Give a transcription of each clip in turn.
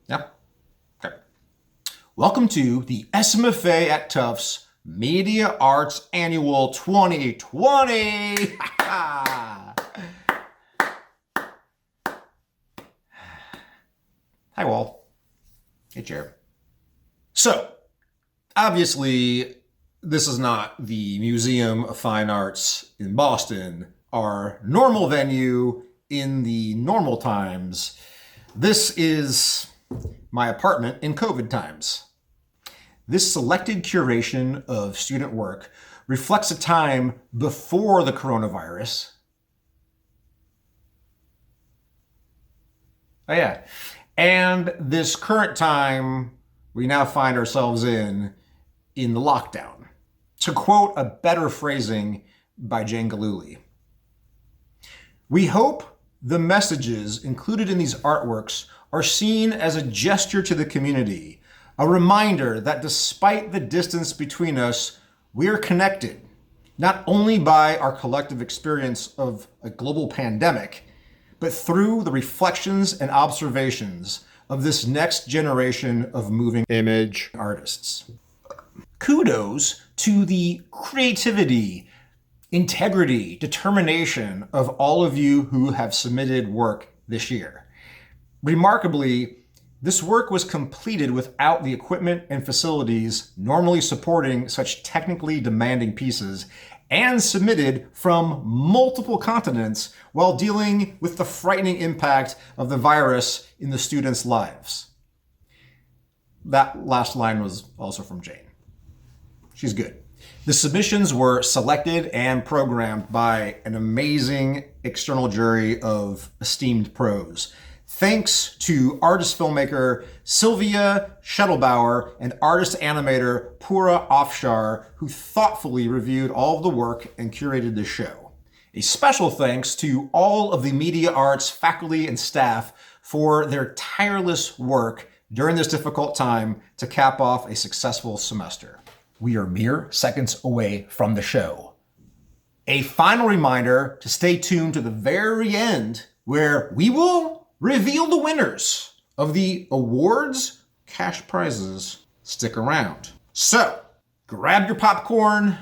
Yeah. Okay. Welcome to the SMFA at Tufts Media Arts Annual 2020. Hi, Walt. Hey, Jared. So, obviously, this is not the Museum of Fine Arts in Boston, our normal venue in the normal times. This is my apartment in COVID times. This selected curation of student work reflects a time before the coronavirus. Oh, yeah. And this current time we now find ourselves in the lockdown. To quote a better phrasing by Jane Gillooly, we hope the messages included in these artworks are seen as a gesture to the community, a reminder that despite the distance between us, we are connected, not only by our collective experience of a global pandemic, but through the reflections and observations of this next generation of moving image artists. Kudos to the creativity, integrity, determination of all of you who have submitted work this year. Remarkably, this work was completed without the equipment and facilities normally supporting such technically demanding pieces, and submitted from multiple continents while dealing with the frightening impact of the virus in the students' lives. That last line was also from Jane. She's good. The submissions were selected and programmed by an amazing external jury of esteemed pros. Thanks to artist-filmmaker Sylvia Schettelbauer and artist-animator Pura Afshar, who thoughtfully reviewed all of the work and curated the show. A special thanks to all of the media arts faculty and staff for their tireless work during this difficult time to cap off a successful semester. We are mere seconds away from the show. A final reminder to stay tuned to the very end, where we will reveal the winners of the awards, cash prizes. Stick around. So, grab your popcorn,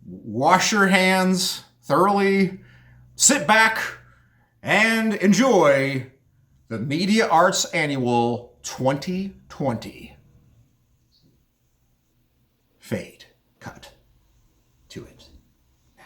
wash your hands thoroughly, sit back, and enjoy the Media Arts Annual 2020. Fade. Cut. To it. Now.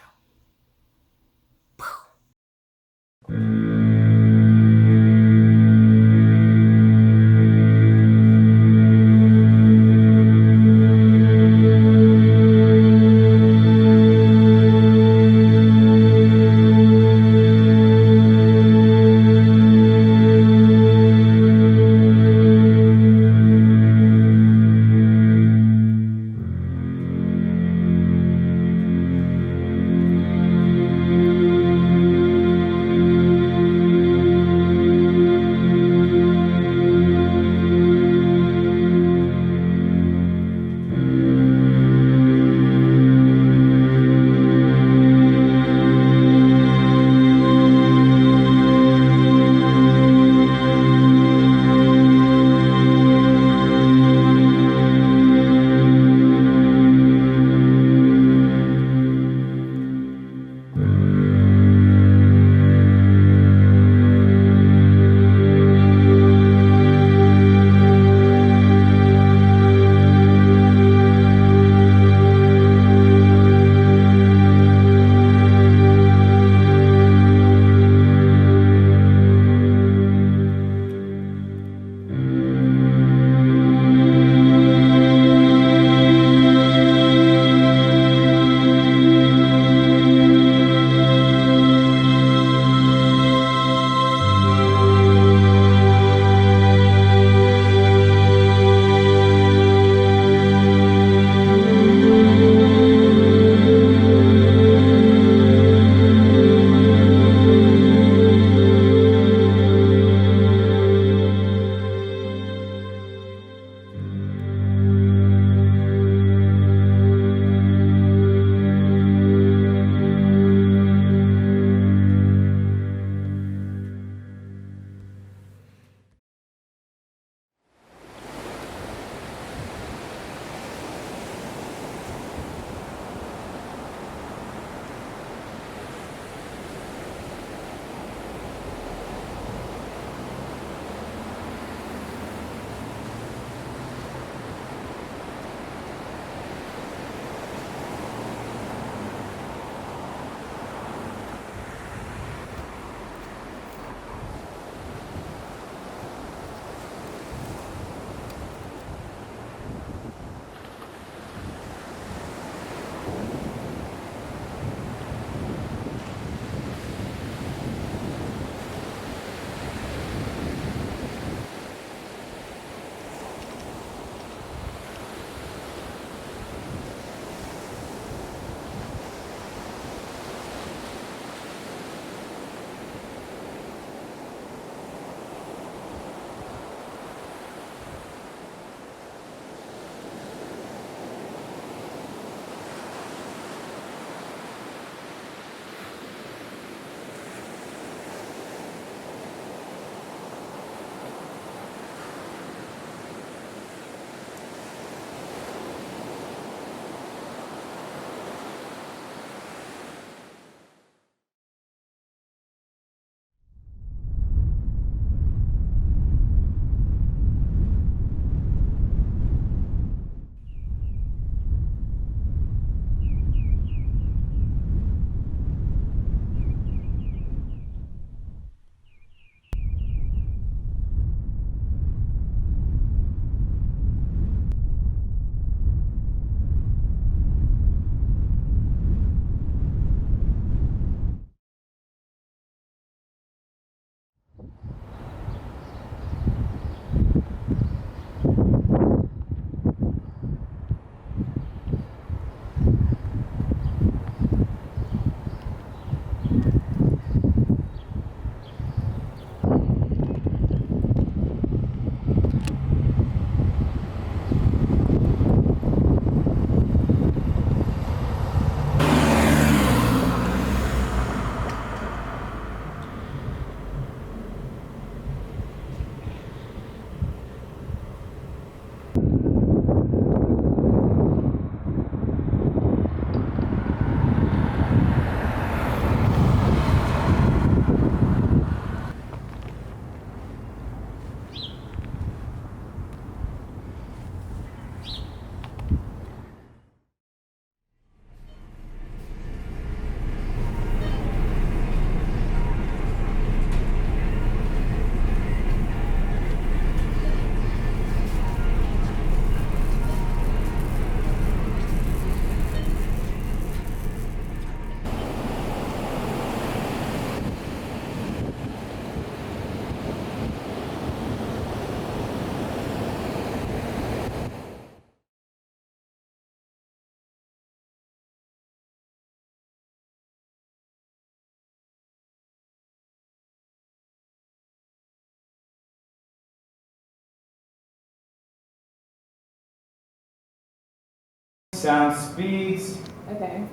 Sound speeds. Okay.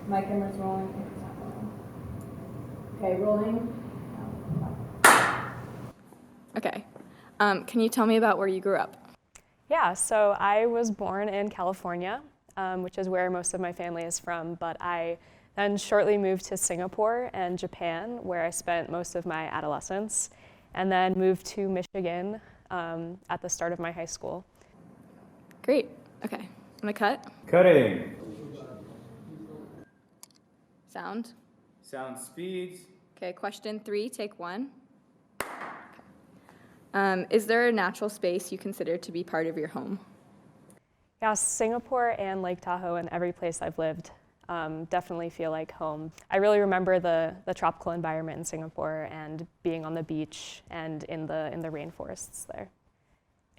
My camera's rolling. It's not rolling. Okay, rolling. Okay. Can you tell me about where you grew up? Yeah, so I was born in California, which is where most of my family is from, but I then shortly moved to Singapore and Japan, where I spent most of my adolescence, and then moved to Michigan at the start of my high school. Great. Okay. I'm gonna cut. Cutting. Sound. Sound speeds. Okay, question 3, take 1. Is there a natural space you consider to be part of your home? Yeah, Singapore and Lake Tahoe and every place I've lived definitely feel like home. I really remember the tropical environment in Singapore and being on the beach and in the rainforests there.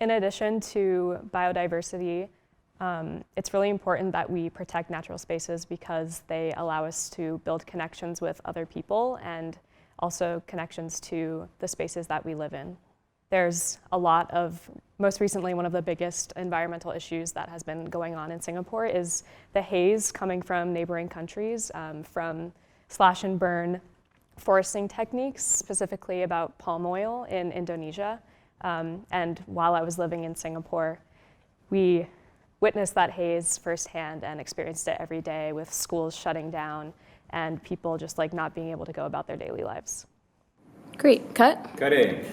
In addition to biodiversity, it's really important that we protect natural spaces because they allow us to build connections with other people and also connections to the spaces that we live in. There's a lot of, most recently, one of the biggest environmental issues that has been going on in Singapore is the haze coming from neighboring countries, from slash and burn foresting techniques, specifically about palm oil in Indonesia. And while I was living in Singapore, we witnessed that haze firsthand and experienced it every day with schools shutting down and people just like not being able to go about their daily lives. Great. Cut. Cutting.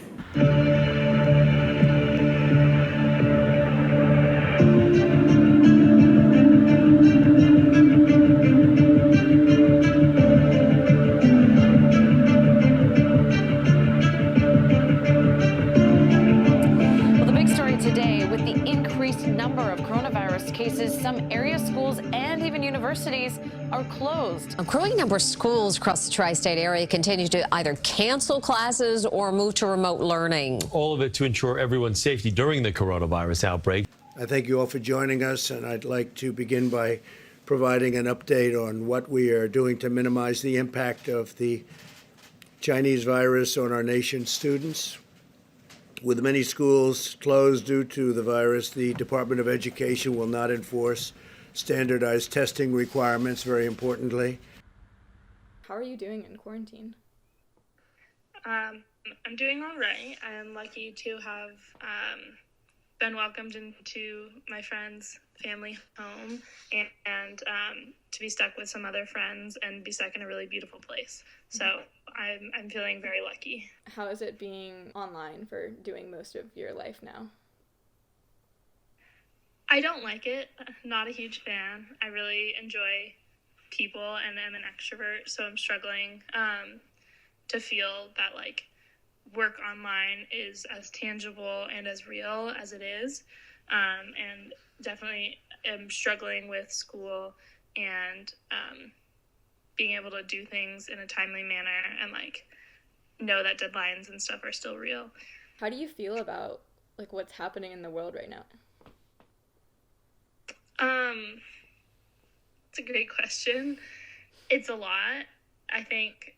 Number of coronavirus cases, some area schools and even universities are closed. A growing number of schools across the tri-state area continue to either cancel classes or move to remote learning. All of it to ensure everyone's safety during the coronavirus outbreak. I thank you all for joining us, and I'd like to begin by providing an update on what we are doing to minimize the impact of the Chinese virus on our nation's students. With many schools closed due to the virus, the Department of Education will not enforce standardized testing requirements, very importantly. How are you doing in quarantine? I'm doing all right. I'm lucky to have been welcomed into my friend's family home and to be stuck with some other friends and be stuck in a really beautiful place. So I'm feeling very lucky. How is it being online for doing most of your life now? I don't like it. Not a huge fan. I really enjoy people and I'm an extrovert, so I'm struggling to feel that like work online is as tangible and as real as it is. And definitely am struggling with school and being able to do things in a timely manner and like know that deadlines and stuff are still real. How do you feel about like what's happening in the world right now? It's a great question. It's a lot. I think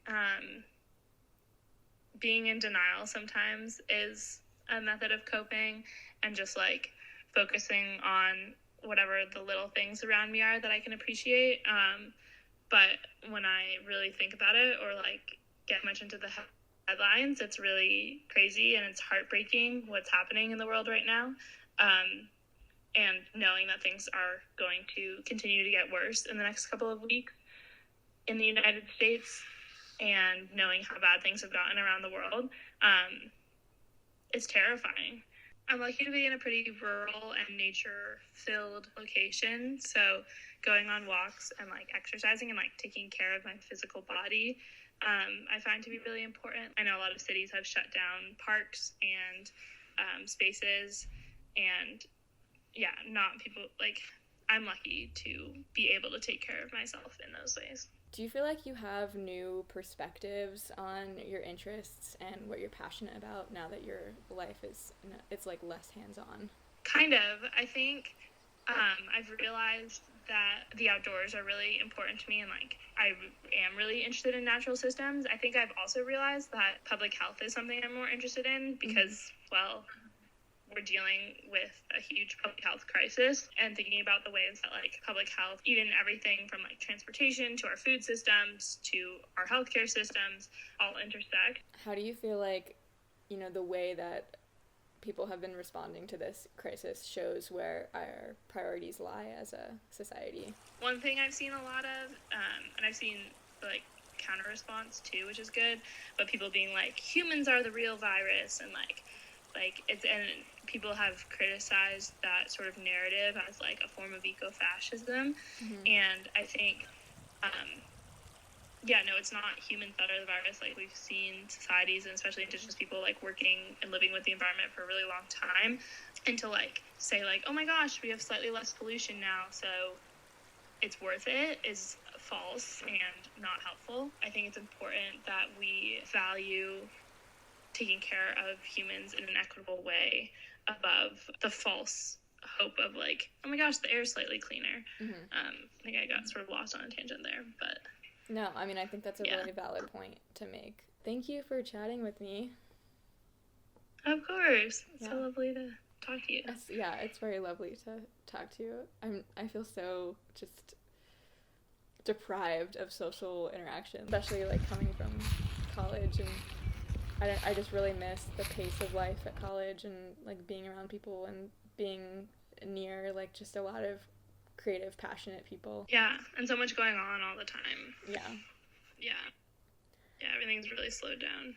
being in denial sometimes is a method of coping and just like focusing on whatever the little things around me are that I can appreciate. But when I really think about it or like get much into the headlines, it's really crazy and it's heartbreaking what's happening in the world right now. And knowing that things are going to continue to get worse in the next couple of weeks in the United States and knowing how bad things have gotten around the world, is terrifying. I'm lucky to be in a pretty rural and nature-filled location, so going on walks and like exercising and like taking care of my physical body, I find to be really important. I know a lot of cities have shut down parks and spaces, and yeah, not people like I'm lucky to be able to take care of myself in those ways. Do you feel like you have new perspectives on your interests and what you're passionate about now that your life is, it's like less hands-on? Kind of. I think I've realized that the outdoors are really important to me and like I am really interested in natural systems. I think I've also realized that public health is something I'm more interested in because, well, we're dealing with a huge public health crisis, and thinking about the ways that like public health, even everything from like transportation to our food systems to our healthcare systems, all intersect. How do you feel like, the way that people have been responding to this crisis shows where our priorities lie as a society? One thing I've seen a lot of, and I've seen like counter response too, which is good, but people being like, humans are the real virus, and like it's, and people have criticized that sort of narrative as like a form of eco-fascism. And I think it's not humans that are the virus. Like, we've seen societies, and especially indigenous people, like working and living with the environment for a really long time, and to like say like, oh my gosh, we have slightly less pollution now, so it's worth it, is false and not helpful. I think it's important that we value taking care of humans in an equitable way above the false hope of like, oh my gosh, the air is slightly cleaner. I think I got sort of lost on a tangent there, but no, I mean, I think that's a really valid point to make. Thank you for chatting with me. Of course. It's so lovely to talk to you. It's very lovely to talk to you. I feel so just deprived of social interaction, especially like coming from college, and I just really miss the pace of life at college, and like being around people and being near like just a lot of creative, passionate people. Yeah, and so much going on all the time. Yeah, everything's really slowed down.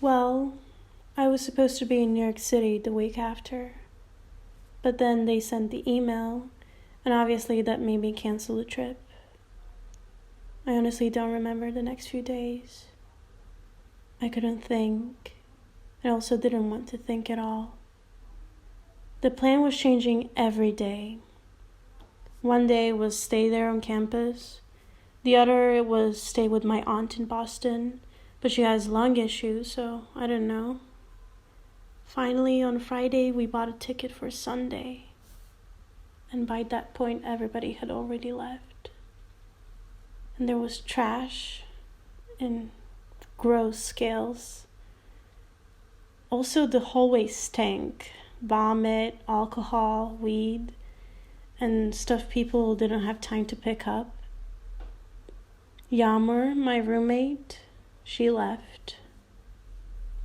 Well, I was supposed to be in New York City the week after, but then they sent the email, and obviously that made me cancel the trip. I honestly don't remember the next few days. I couldn't think. I also didn't want to think at all. The plan was changing every day. One day was stay there on campus. The other was stay with my aunt in Boston, but she has lung issues, so I don't know. Finally, on Friday, we bought a ticket for Sunday. And by that point, everybody had already left. And there was trash in gross scales. Also, the hallway stank. Vomit, alcohol, weed, and stuff people didn't have time to pick up. Yammer, my roommate, she left.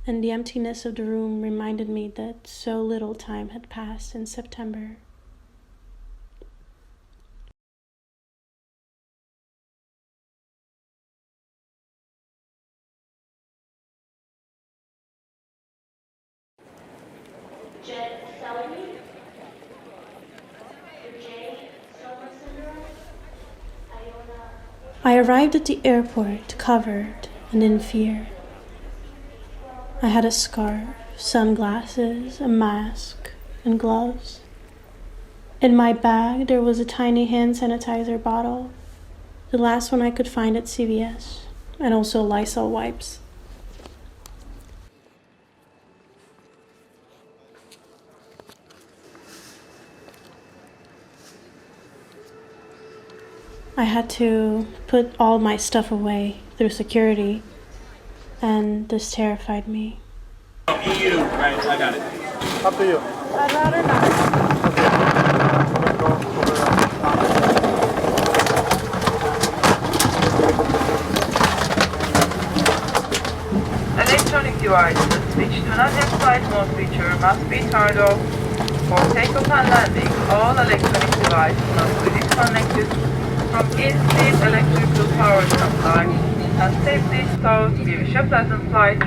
And the emptiness of the room reminded me that so little time had passed in September. I arrived at the airport covered and in fear. I had a scarf, sunglasses, a mask, and gloves. In my bag, there was a tiny hand sanitizer bottle, the last one I could find at CVS, and also Lysol wipes. I had to put all my stuff away through security, and this terrified me. EU, right? I got it. Up to you. I'd rather not. Electronic devices which do not have flight mode feature must be turned off. For takeoff and landing, all electronic devices must be disconnected from in-seat electrical power supply and safely stowed. We wish a pleasant flight.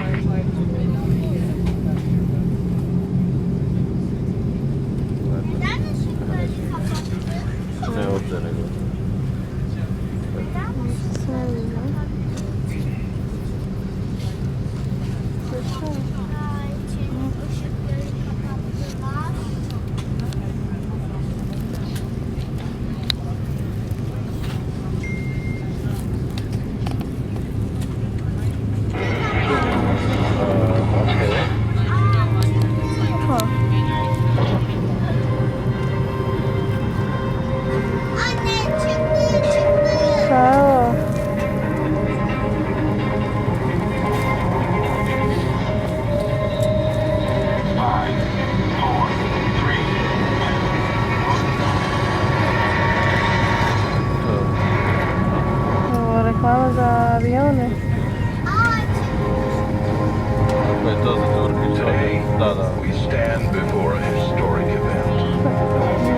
We stand before a historic event.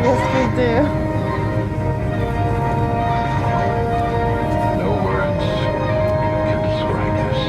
Yes, we do. No words can describe this.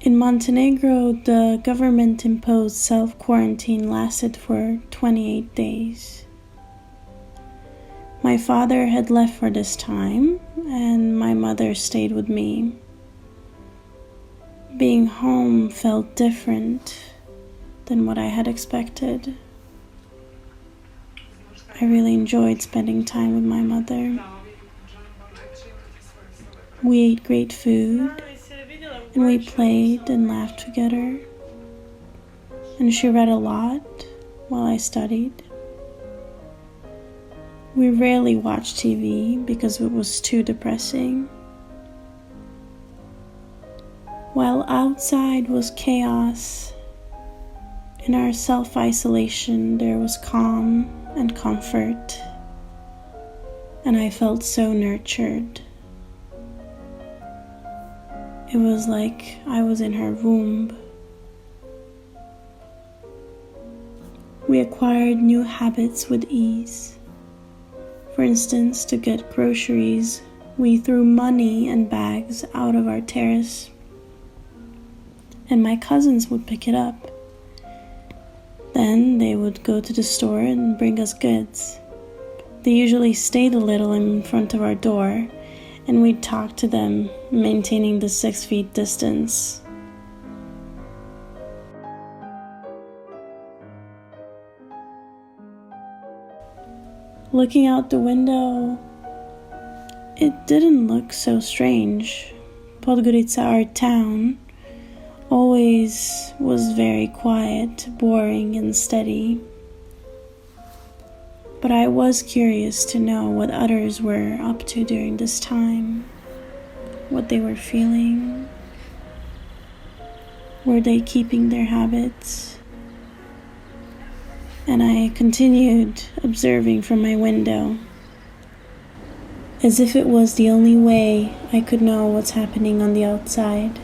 In Montenegro, the government-imposed self-quarantine lasted for 28 days. My father had left for this time, and my mother stayed with me. Being home felt different than what I had expected. I really enjoyed spending time with my mother. We ate great food, and we played and laughed together. And she read a lot while I studied. We rarely watched TV because it was too depressing. While outside was chaos, in our self-isolation there was calm and comfort, and I felt so nurtured. It was like I was in her womb. We acquired new habits with ease. For instance, to get groceries, we threw money and bags out of our terrace, and my cousins would pick it up. Then they would go to the store and bring us goods. They usually stayed a little in front of our door, and we'd talk to them, maintaining the 6 feet distance. Looking out the window, it didn't look so strange. Podgorica, our town, always was very quiet, boring, and steady. But I was curious to know what others were up to during this time, what they were feeling. Were they keeping their habits? And I continued observing from my window, as if it was the only way I could know what's happening on the outside.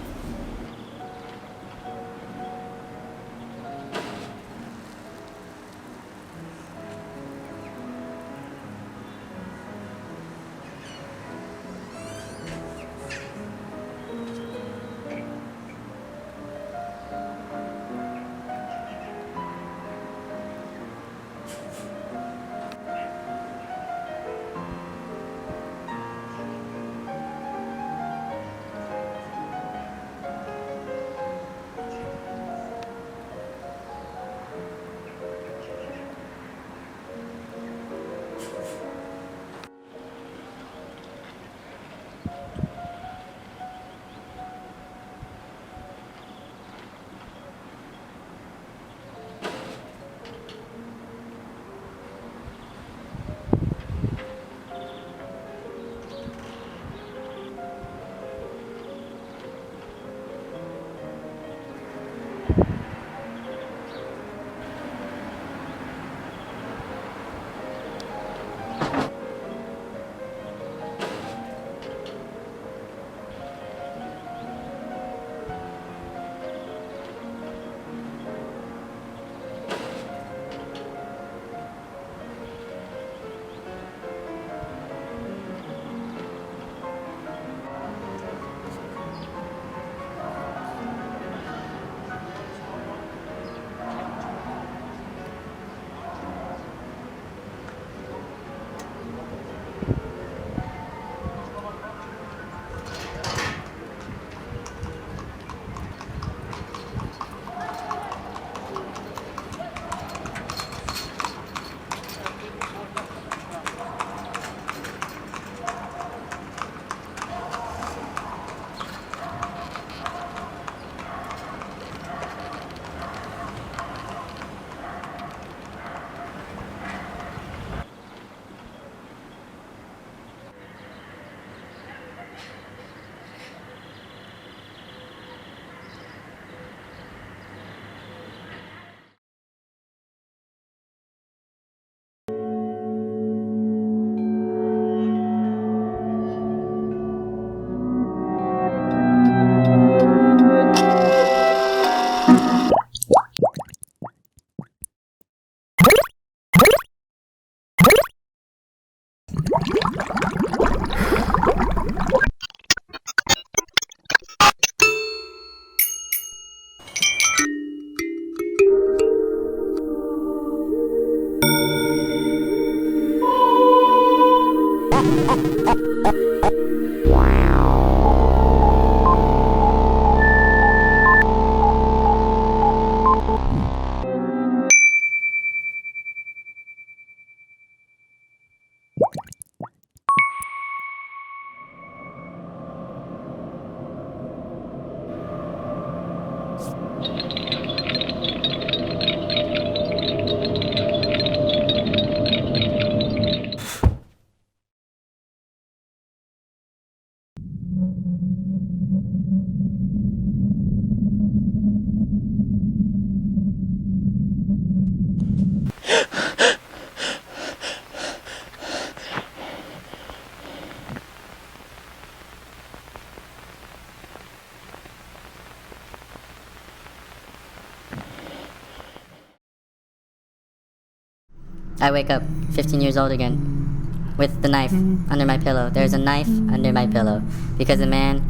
I wake up 15 years old again with the knife under my pillow. There's a knife under my pillow because the man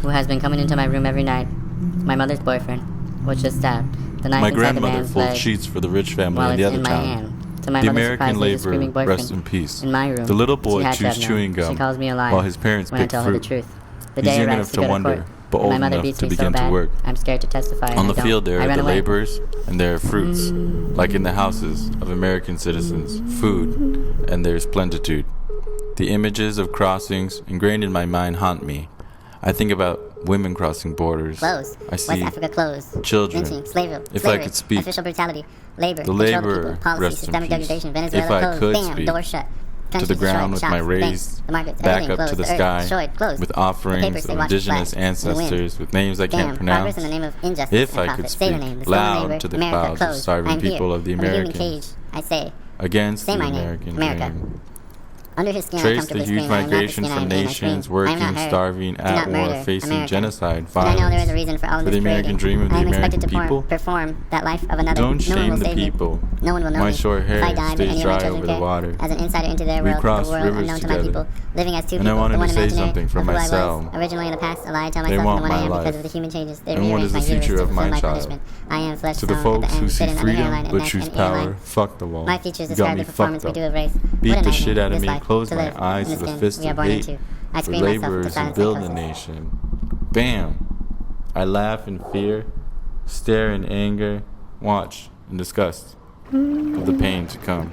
who has been coming into my room every night, my mother's boyfriend, was just stabbed. The knife My inside the grandmother man's folded leg sheets for the rich family while in the it's other in my town. hand. To my The mother's American surprise, there's a screaming laborer, boyfriend rest in peace. in my room. The little boy She had to chews have known. chewing She gum calls me a liar while his parents when I pick tell her the fruit. truth. The He's day young arrives enough to to go to wonder, court, but and old my mother enough beats to me so begin to bad, work. I'm scared to testify. On and the I don't. field there I are run the away. laborers, and there are fruits, like in the houses of American citizens, food, and there's plenitude. The images of crossings ingrained in my mind haunt me. I think about women crossing borders. Clothes. I see West Africa closed. children. Lynching, slavery, If I could speak, official brutality, labor, the control the laborer, people, policy, rest in systemic peace. degradation, Venezuela If I closed, could bam, speak, door shut. to Countries the ground destroyed, with shops, my banks, raised the markets, back everything up to closed, the earth sky destroyed, closed. with The offerings papers say of watch the indigenous flag in the wind. ancestors with names I Bam, can't pronounce. progress in the name of injustice If and I profit. could Say the speak name, the stolen loud labor, to the America clouds of closed. starving I'm here. people of the From a human Americans, cage, I say, against say the my name, American America. dream. Under his skin, I Trace the comfortably huge scream, I am not the migration skin I from am in, I nations scream. I am working, not her. starving, Do at not war, murder facing America. genocide, But I know there is a violence. reason for all For this the American creating. dream of the I am American expected to people. perform that life of another. Don't No one shame will the save me. people. No one will know My me. short If hair I die, but stays any of my dry children over the care. water. As an insider into their We world, crossed the world rivers unknown to my together. people, living as two And I people, wanted the one to say imaginary something for of who myself. I was. Originally in the past, a lie I tell They myself want and the one my I am life. because of the human changes. They And what is rearrange the my uterus future to of fulfill my my child? punishment. I am flesh To the stone at folks the who end, see sitting on the hairline freedom and but neck choose and earline. power, fuck the wall. My features You got describe me the performance we fucked do up. of race. Beat What a the nightmare, shit out of this me, life, close to my live eyes in to the the skin fist we are of born hate into. I for scream myself with laborers the who silence build that the closes. nation. Bam! I laugh in fear, stare in anger, watch in disgust of the pain to come.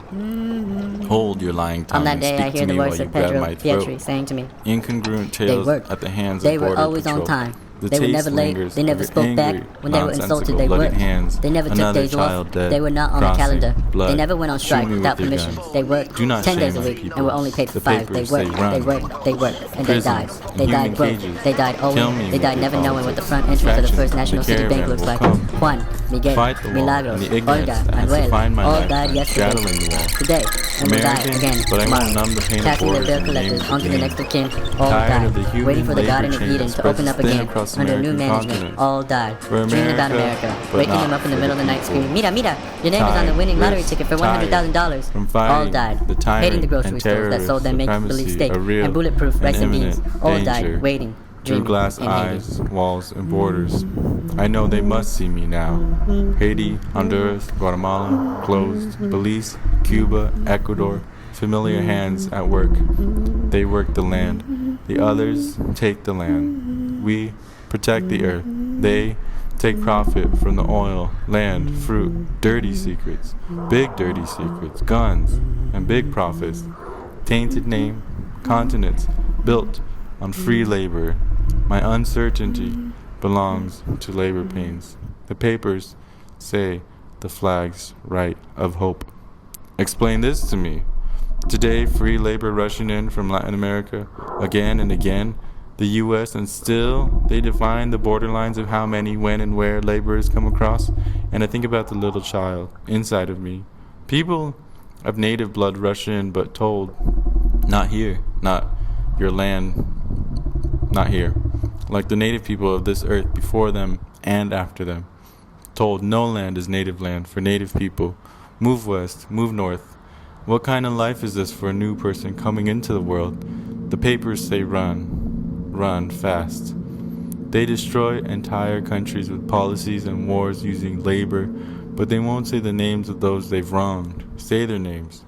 Hold your lying On tongue that and day, I speak hear to the me while voice you of grab Pedro my Pietri throat. saying to me, Incongruent They tales worked. at the hands They of were border always on patrol. time. The They were taste never late. lingers They never of spoke back. angry, When they were insulted, nonsensical they bloodied worked. hands. They never took Another days off. child dead. They were not on the Crossing, calendar. blood. They never went on Shoot strike me without with your permission. guns. They worked Do not 10 shame days a my week people. and were only paid for The 5. They papers say worked. run. They worked. They worked. And they died. Prisons and They human died broke. cages. They died Kill owing. me They with died your never knowing what the politics. front entrance of the Factions, First National the City Bank caravan looks will like. come. Juan, Miguel, Fight the wall Milagros, and the ignorance Olga, that has Manuel, defined my all lifetime, died yesterday. straddling the wall. Today, and will die American, again but I tomorrow. won't numb the pain of Casting their borders bill in the name collectors of the onto the dream. next of kin, all Tired died. of the human Waiting for the labor Garden of chain Eden that to open spreads up thin again across under new American management, continents. all died. For Dreaming about America, America, but waking not them up in the for middle of the night people. screaming, Mira, mira, your name is on the winning lottery ticket for $100,000. From All fighting died. the tyrant Hating the grocery and stores that terror sold them of make-believe supremacy, steak a real and bulletproof rice and beans. imminent All danger. died, waiting, Through dreaming, glass and hating. eyes, walls, and borders. I know they must see me now. Haiti, Honduras, Guatemala, closed. Belize, Cuba, Ecuador, familiar hands at work. They work the land. The others take the land. We protect the earth. They take profit from the oil, land, fruit, dirty secrets, big dirty secrets, guns, and big profits. Tainted name, continents, built on free labor. My uncertainty belongs to labor pains. The papers say the flag's right of hope. Explain this to me. Today, free labor rushing in from Latin America again and again, the U.S., and still they define the borderlines of how many, when, and where laborers come across. And I think about the little child inside of me. People of native blood rush in, but told, not here, not your land, not here. Like the native people of this earth before them and after them. Told no land is native land for native people. Move west, move north. What kind of life is this for a new person coming into the world? The papers say run, run fast. They destroy entire countries with policies and wars using labor, but they won't say the names of those they've wronged. Say their names.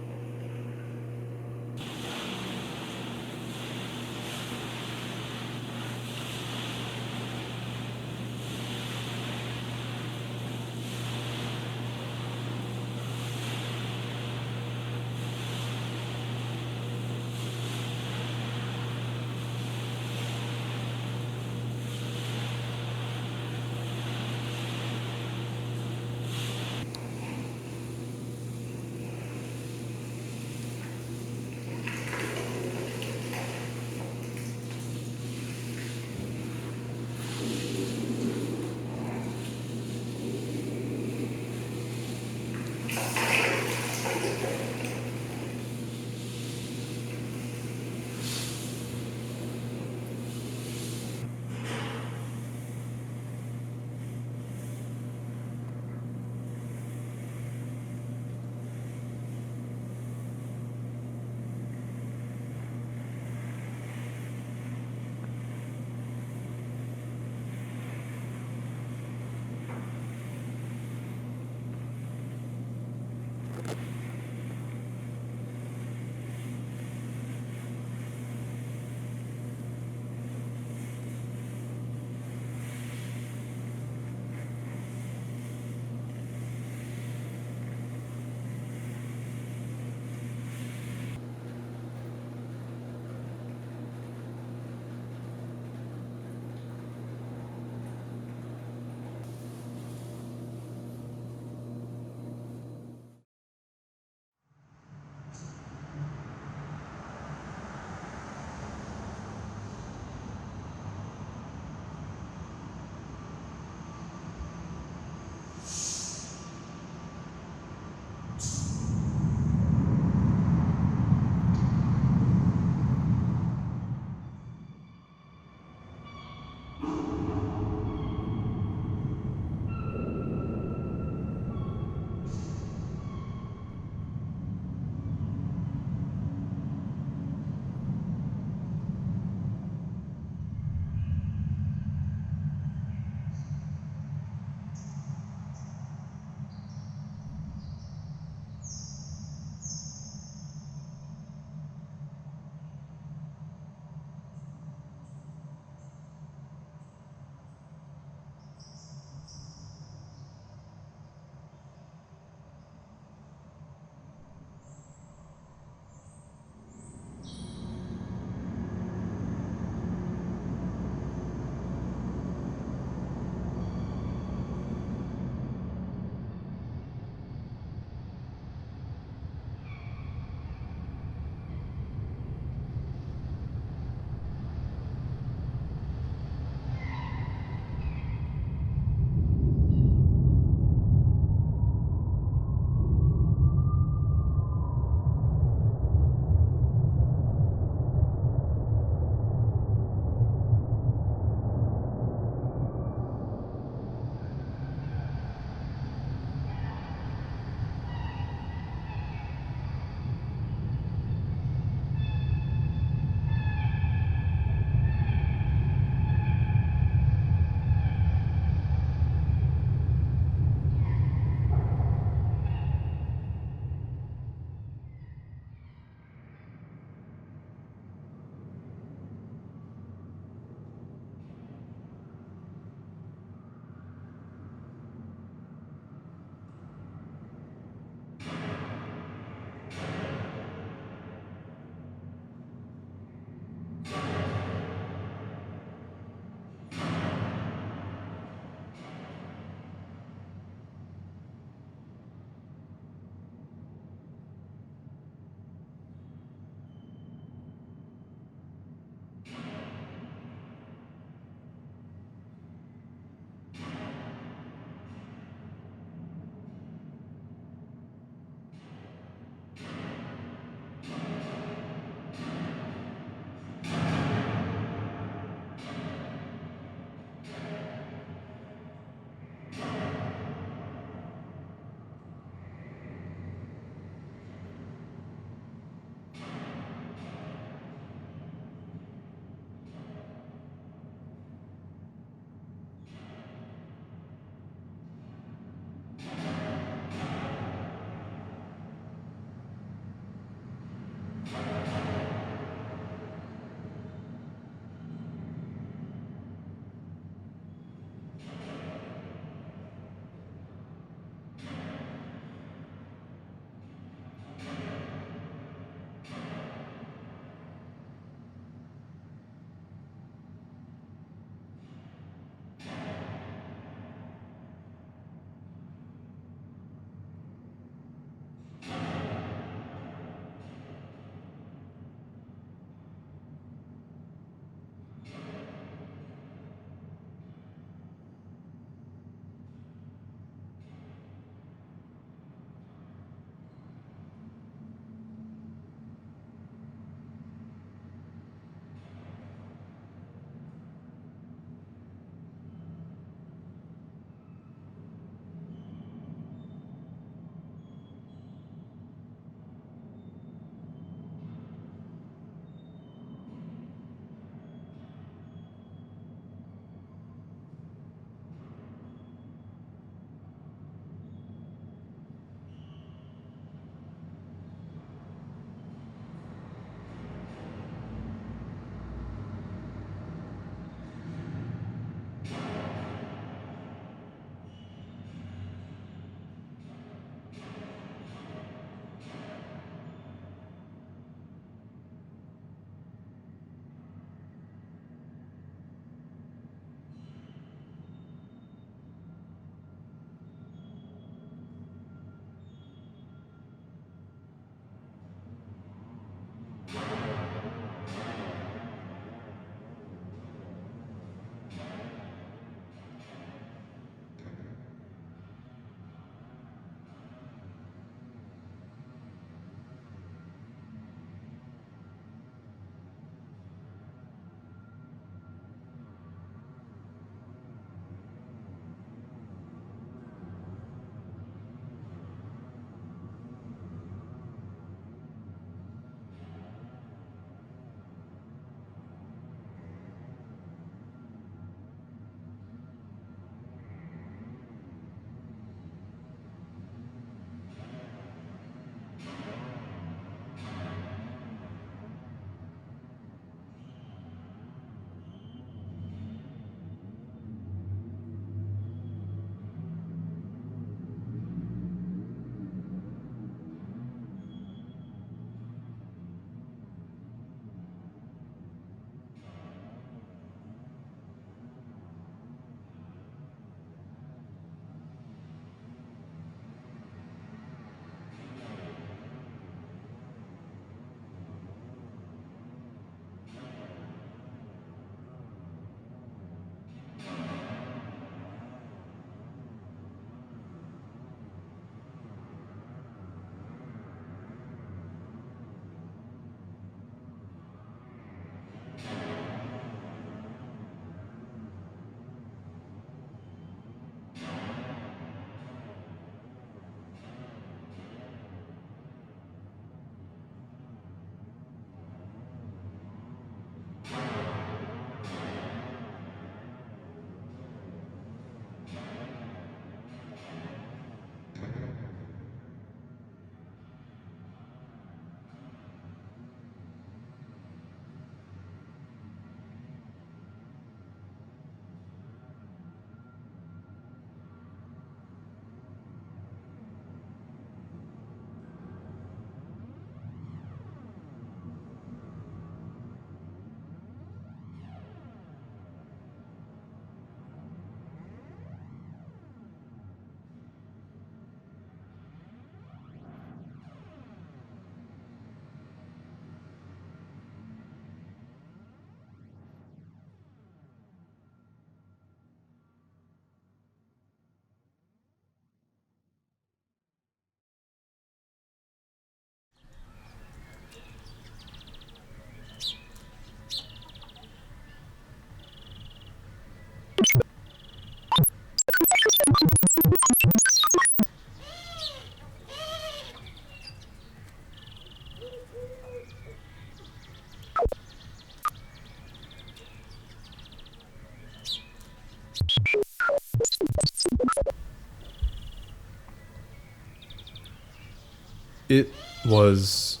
It was,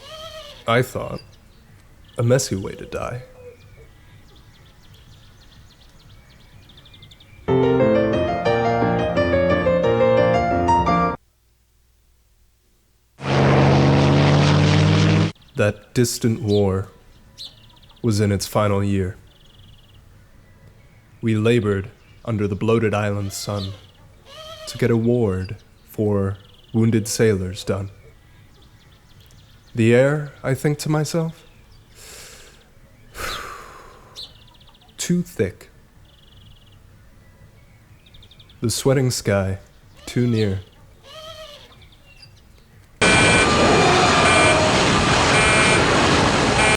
I thought, a messy way to die. That distant war was in its final year. We labored under the bloated island sun to get a ward for wounded sailors done. The air, I think to myself, too thick. The sweating sky, too near.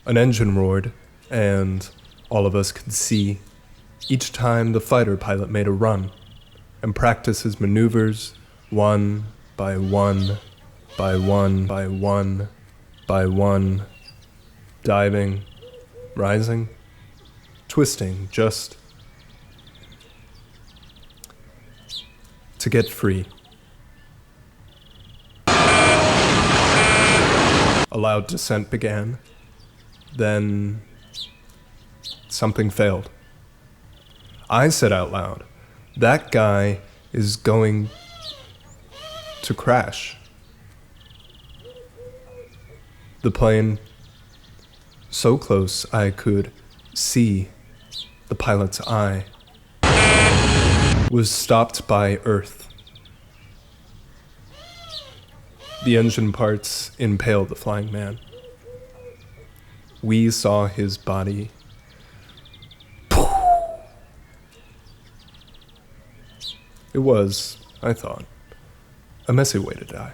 An engine roared, and all of us could see each time the fighter pilot made a run and practiced his maneuvers one by one, by one, by one, by one, diving, rising, twisting, just to get free. A loud descent began. Then something failed. I said out loud, "That guy is going to crash." The plane, so close I could see the pilot's eye, was stopped by Earth. The engine parts impaled the flying man. We saw his body. It was, I thought, a messy way to die.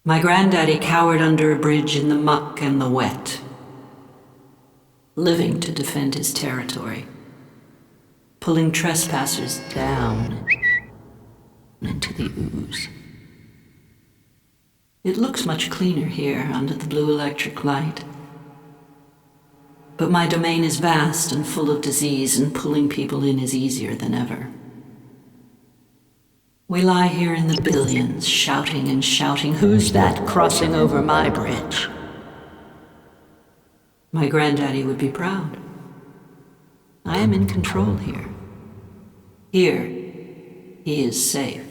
My granddaddy cowered under a bridge in the muck and the wet, living to defend his territory, pulling trespassers down into the ooze. It looks much cleaner here under the blue electric light. But my domain is vast and full of disease, and pulling people in is easier than ever. We lie here in the billions, shouting and shouting, "Who's that crossing over my bridge?" My granddaddy would be proud. I am in control here. Here, he is safe.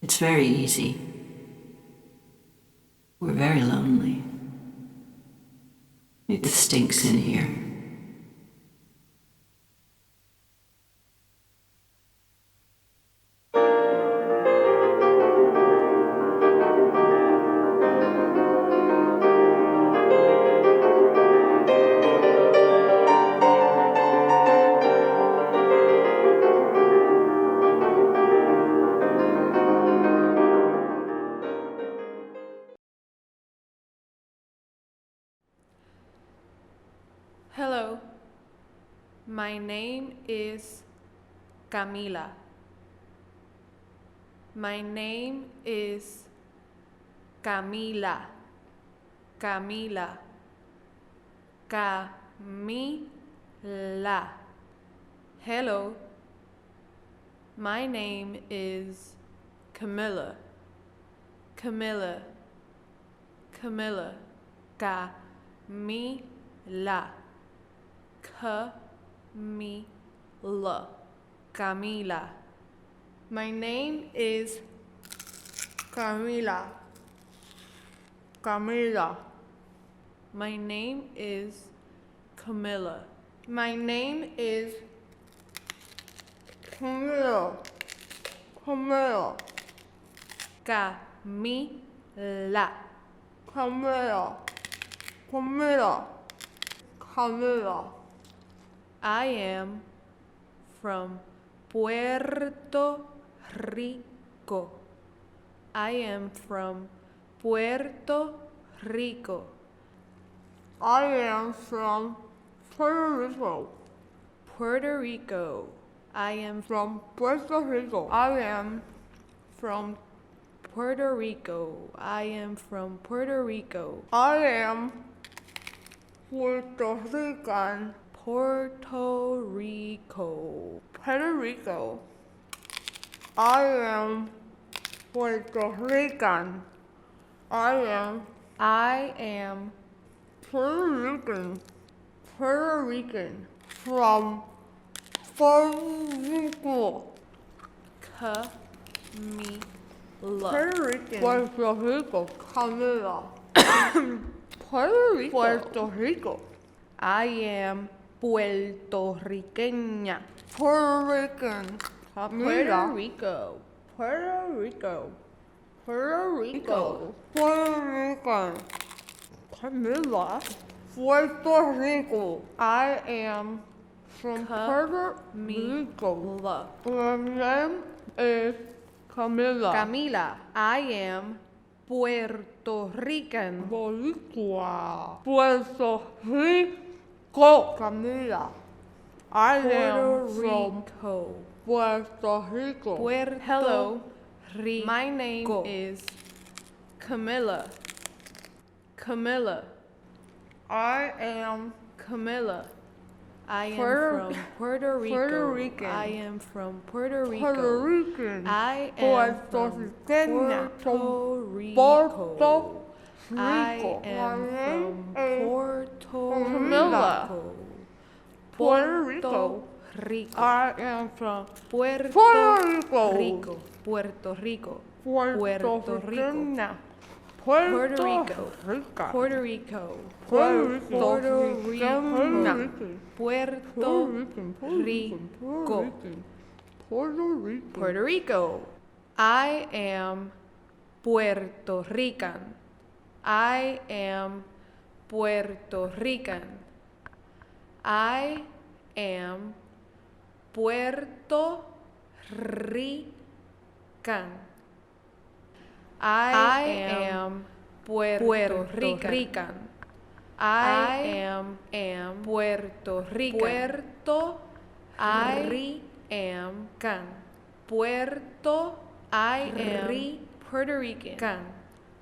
It's very easy. We're very lonely. It stinks in here. Hello, my name is Camila. My name is Camila. Camila. Camila. Hello, my name is Camilla. Camilla. Camilla. Camila. Camila. Camila. My name is Camila. Camila. My name is Camilla. My name is Camilla. Camilla. Camila. Camilla. Camilla. Camilla. I am from Puerto Rico. I am from Puerto Rico. I am from Puerto Rico. Puerto Rico. I am from Puerto Rico. I am from Puerto Rico. I am from Puerto Rico. I am Puerto Rican. Puerto Rico. Puerto Rico. I am Puerto Rican. I am Puerto Rican. Puerto Rican. From Puerto Rico. Camila. Puerto Rican. Puerto Rico. Camila. Puerto Rico. Puerto Rico. I am Puerto Riqueña. Puerto Rican. Puerto Rico. Puerto Rico. Puerto Rico. Puerto Rican. Camila. Puerto Rico. I am from Puerto Rico. My name is Camila. Camila. I am Puerto Rican. Boricua. Puerto Rico. Camila. I am from Puerto Rico. Hello. My name is Camilla. Camilla. I am Camilla. I am from Puerto Rico. Puerto Rican. I am from Puerto Rico. Puerto Rican. I am from Puerto Rico. I am from Puerto Rico. Puerto Rico. I am from Puerto Rico. Puerto Rico. Puerto Rico. Puerto Rico. Puerto Rico. Puerto Rico. Puerto Rico. I am Puerto Rican. I am Puerto Rican. I am Puerto Rican. I am Puerto Rican. I am Puerto Rican. Puerto I am can. Puerto I am Puerto Rican.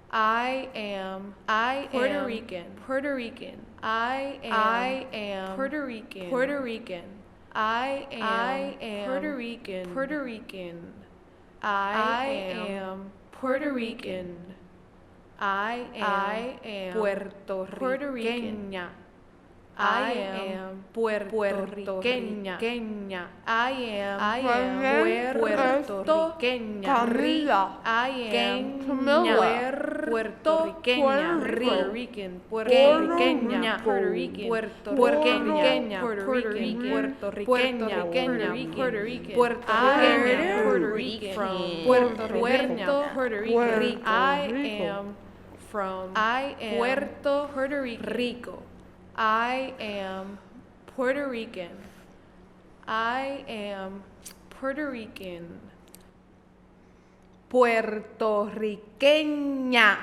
I am Puerto Rican. Puerto Rican. I am Puerto Rican. Puerto Rican. I am Puerto Rican. Puerto Rican. I am Puerto Rican. I am Puerto Riqueña. I am Puerto Riqueña. I am Puerto Riqueña. Camila. I am Camila. Puerto Riqueña. Puerto Riqueña. Puerto Rican. Puerto Riqueña. Puerto Rican. Puerto Riqueña. Puerto Rican. Puerto Riqueña. Puerto Rican. Puerto Riqueña. Puerto Rican. I am from Puerto Rico. I am Puerto Rican. I am Puerto Rican. Puerto Riqueña.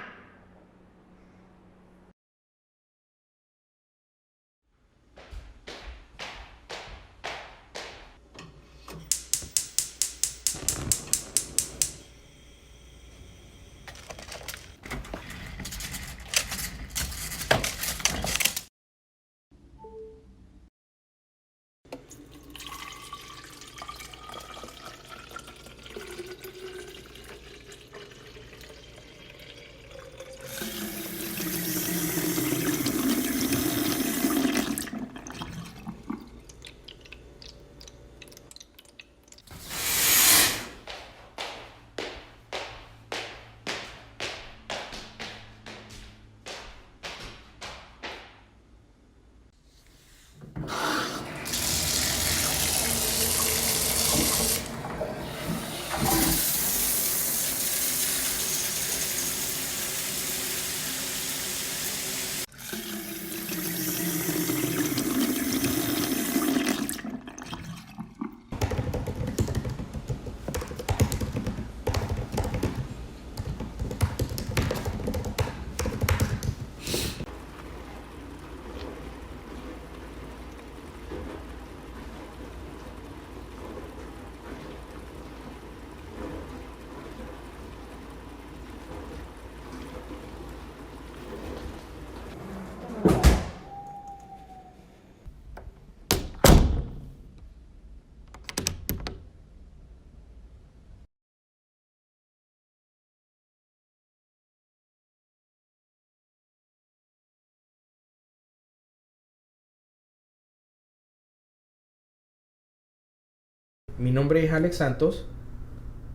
Mi nombre es Alex Santos,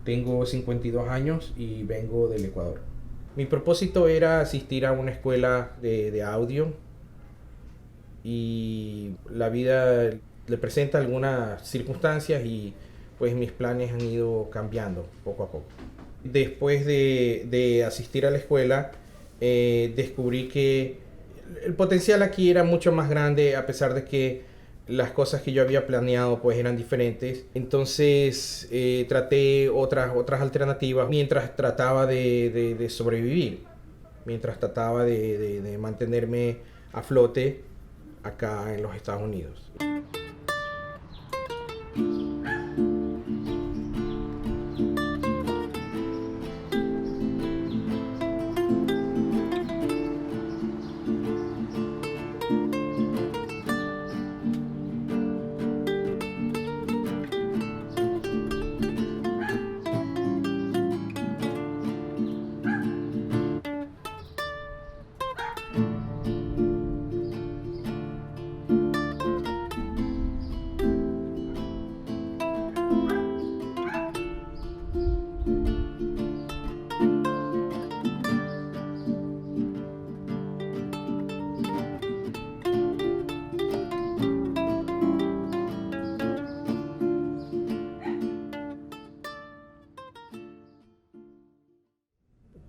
tengo 52 años y vengo del Ecuador. Mi propósito era asistir a una escuela de audio y la vida le presenta algunas circunstancias y pues mis planes han ido cambiando poco a poco. Después de asistir a la escuela, descubrí que el potencial aquí era mucho más grande a pesar de que las cosas que yo había planeado pues eran diferentes. Entonces traté otras alternativas mientras trataba de sobrevivir, mientras trataba de mantenerme a flote acá en los Estados Unidos.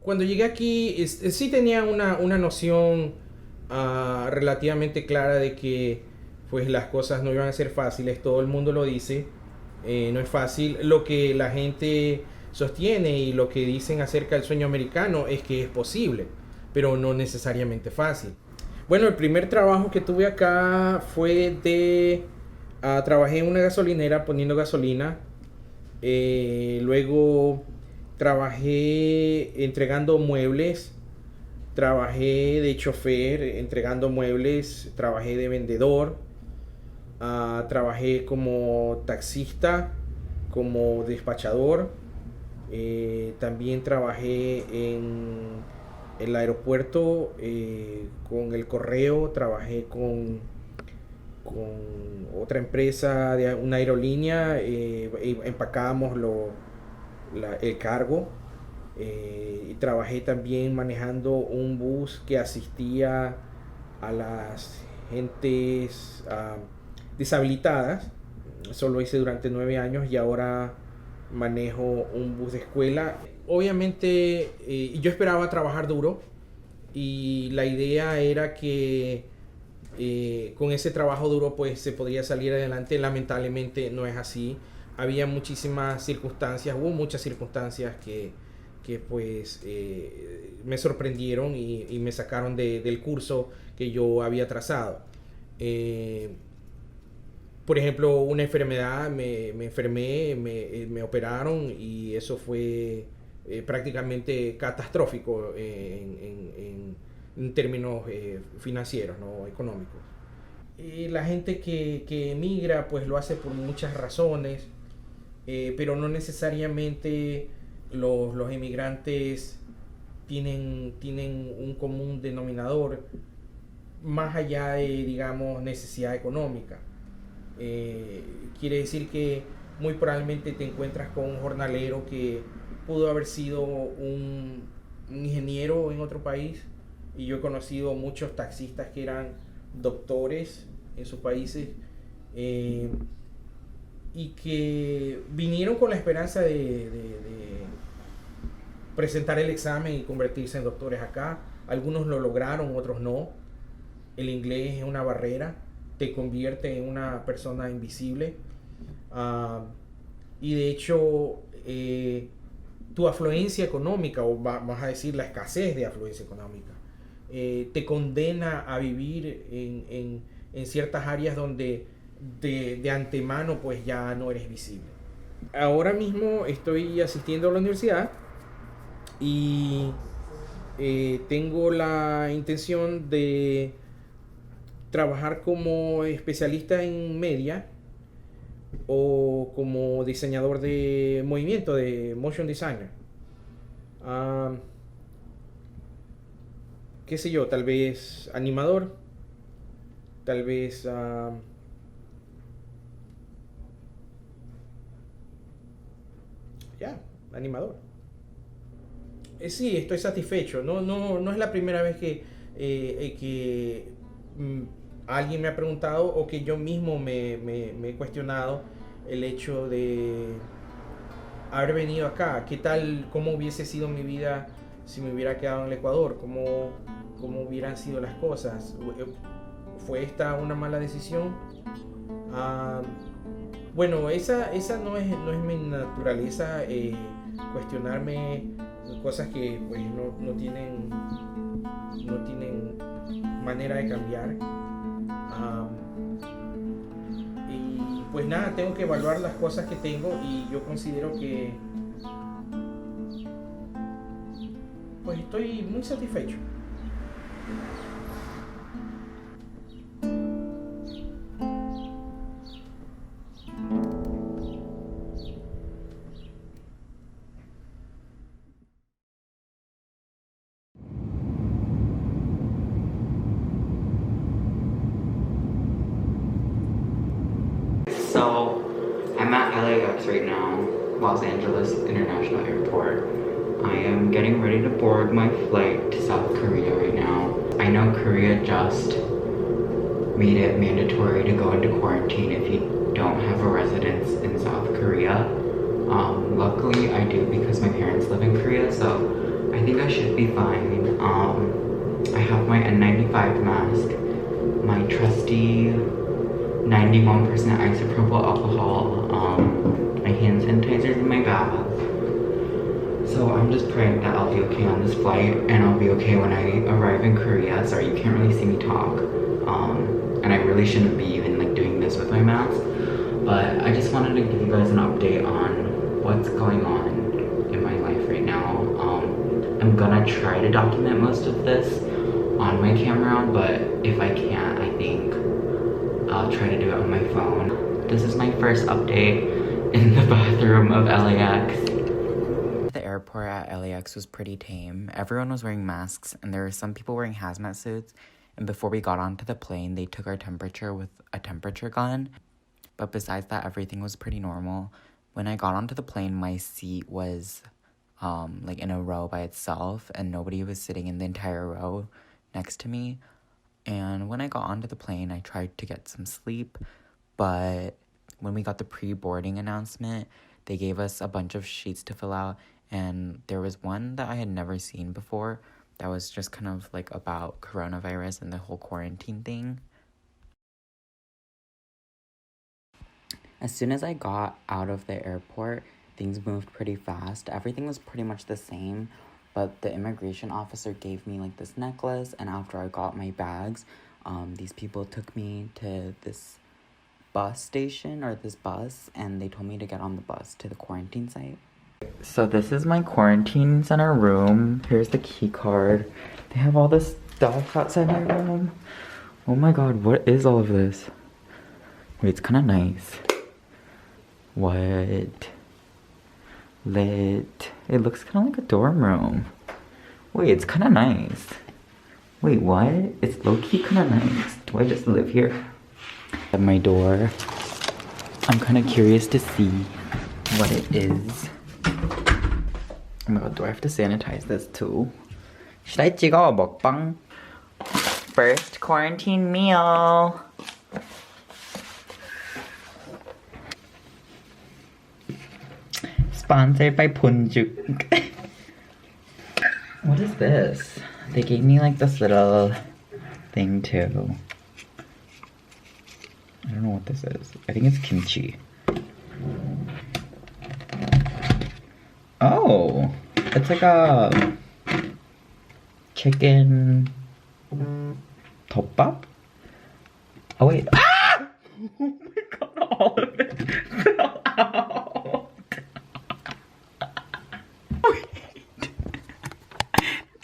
Cuando llegué aquí sí tenía una noción relativamente clara de que pues las cosas no iban a ser fáciles. Todo el mundo lo dice, no es fácil. Lo que la gente sostiene y lo que dicen acerca del sueño americano es que es posible, pero no necesariamente fácil. Bueno, el primer trabajo que tuve acá fue trabajé en una gasolinera poniendo gasolina. Luego trabajé entregando muebles, trabajé de chofer entregando muebles, trabajé de vendedor, trabajé como taxista, como despachador, también trabajé en el aeropuerto con el correo, trabajé con otra empresa de una aerolínea, empacábamos el cargo, y trabajé también manejando un bus que asistía a las gentes deshabilitadas. Eso lo hice durante 9 años y ahora manejo un bus de escuela. Obviamente yo esperaba trabajar duro y la idea era que con ese trabajo duro pues se podría salir adelante. Lamentablemente no es así. Había muchísimas circunstancias, hubo muchas circunstancias que pues me sorprendieron y me sacaron del curso que yo había trazado. Por ejemplo, una enfermedad, me enfermé, me operaron y eso fue prácticamente catastrófico en términos financieros, ¿no? Económicos. La gente que emigra pues lo hace por muchas razones. Pero no necesariamente los emigrantes tienen un común denominador más allá de, digamos, necesidad económica. Quiere decir que muy probablemente te encuentras con un jornalero que pudo haber sido un ingeniero en otro país, y yo he conocido muchos taxistas que eran doctores en sus países, y que vinieron con la esperanza de presentar el examen y convertirse en doctores acá. Algunos lo lograron, otros no. El inglés es una barrera, te convierte en una persona invisible, y de hecho tu afluencia económica, o vamos a decir la escasez de afluencia económica, te condena a vivir en ciertas áreas donde de antemano pues ya no eres visible. Ahora mismo estoy asistiendo a la universidad y tengo la intención de trabajar como especialista en media o como diseñador de movimiento, de motion designer. Qué sé yo, tal vez animador, tal vez animador. Sí, estoy satisfecho. No es la primera vez que alguien me ha preguntado o que yo mismo me he cuestionado el hecho de haber venido acá. ¿Qué tal, cómo hubiese sido mi vida si me hubiera quedado en el Ecuador? ¿Cómo hubieran sido las cosas? ¿Fue esta una mala decisión? Bueno, esa no es mi naturaleza, cuestionarme cosas que pues no tienen manera de cambiar. Y pues nada, tengo que evaluar las cosas que tengo y yo considero que pues estoy muy satisfecho. So, I'm at LAX right now, Los Angeles International Airport. I am getting ready to board my flight to South Korea right now. I know Korea just made it mandatory to go into quarantine if you don't have a residence in South Korea. Luckily, I do because my parents live in Korea, so I think I should be fine. I have my N95 mask, my trusty 91% isopropyl alcohol, my hand sanitizers in my bag. So I'm just praying that I'll be okay on this flight and I'll be okay when I arrive in Korea. Sorry, you can't really see me talk. And I really shouldn't be even like doing this with my mask. But I just wanted to give you guys an update on what's going on in my life right now. I'm gonna try to document most of this on my camera, but if I can't, I think I'll try to do it on my phone. This is my first update in the bathroom of LAX. The airport at LAX was pretty tame. Everyone was wearing masks and there were some people wearing hazmat suits. And before we got onto the plane, they took our temperature with a temperature gun. But besides that, everything was pretty normal. When I got onto the plane, my seat was like in a row by itself and nobody was sitting in the entire row next to me. And when I got onto the plane, I tried to get some sleep, but when we got the pre-boarding announcement, they gave us a bunch of sheets to fill out, and there was one that I had never seen before that was just kind of like about coronavirus and the whole quarantine thing. As soon as I got out of the airport, things moved pretty fast. Everything was pretty much the same. But the immigration officer gave me like this necklace, and after I got my bags, these people took me to this bus station or this bus, and they told me to get on the bus to the quarantine site. So this is my quarantine center room. Here's the key card. They have all this stuff outside my room. Oh my god, what is all of this? Wait, it's kind of nice. What? Lit. It looks kind of like a dorm room. Wait, it's kind of nice. Wait, what? It's low-key kind of nice. Do I just live here? At my door. I'm kind of curious to see what it is. Oh my god, do I have to sanitize this too? Should I 찍어 먹방? First quarantine meal. Sponsored by Punjuk. What is this? They gave me like this little thing too. I don't know what this is. I think it's kimchi. Oh, it's like a chicken 덮밥? Oh wait. Ah! Oh my god, all of it fell out.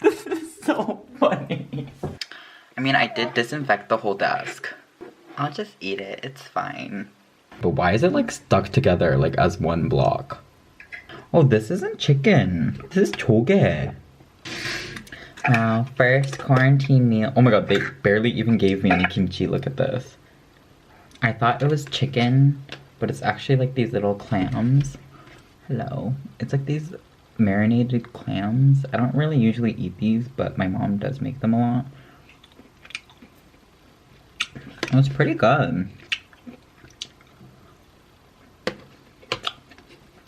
This is so funny. I mean, I did disinfect the whole desk. I'll just eat it, it's fine. But why is it like stuck together like as one block? Oh, this isn't chicken. This is choge. First quarantine meal. Oh my god, they barely even gave me any kimchi. Look at this. I thought it was chicken, but it's actually like these little clams. Hello. It's like these marinated clams. I don't really usually eat these, but my mom does make them a lot. It's pretty good.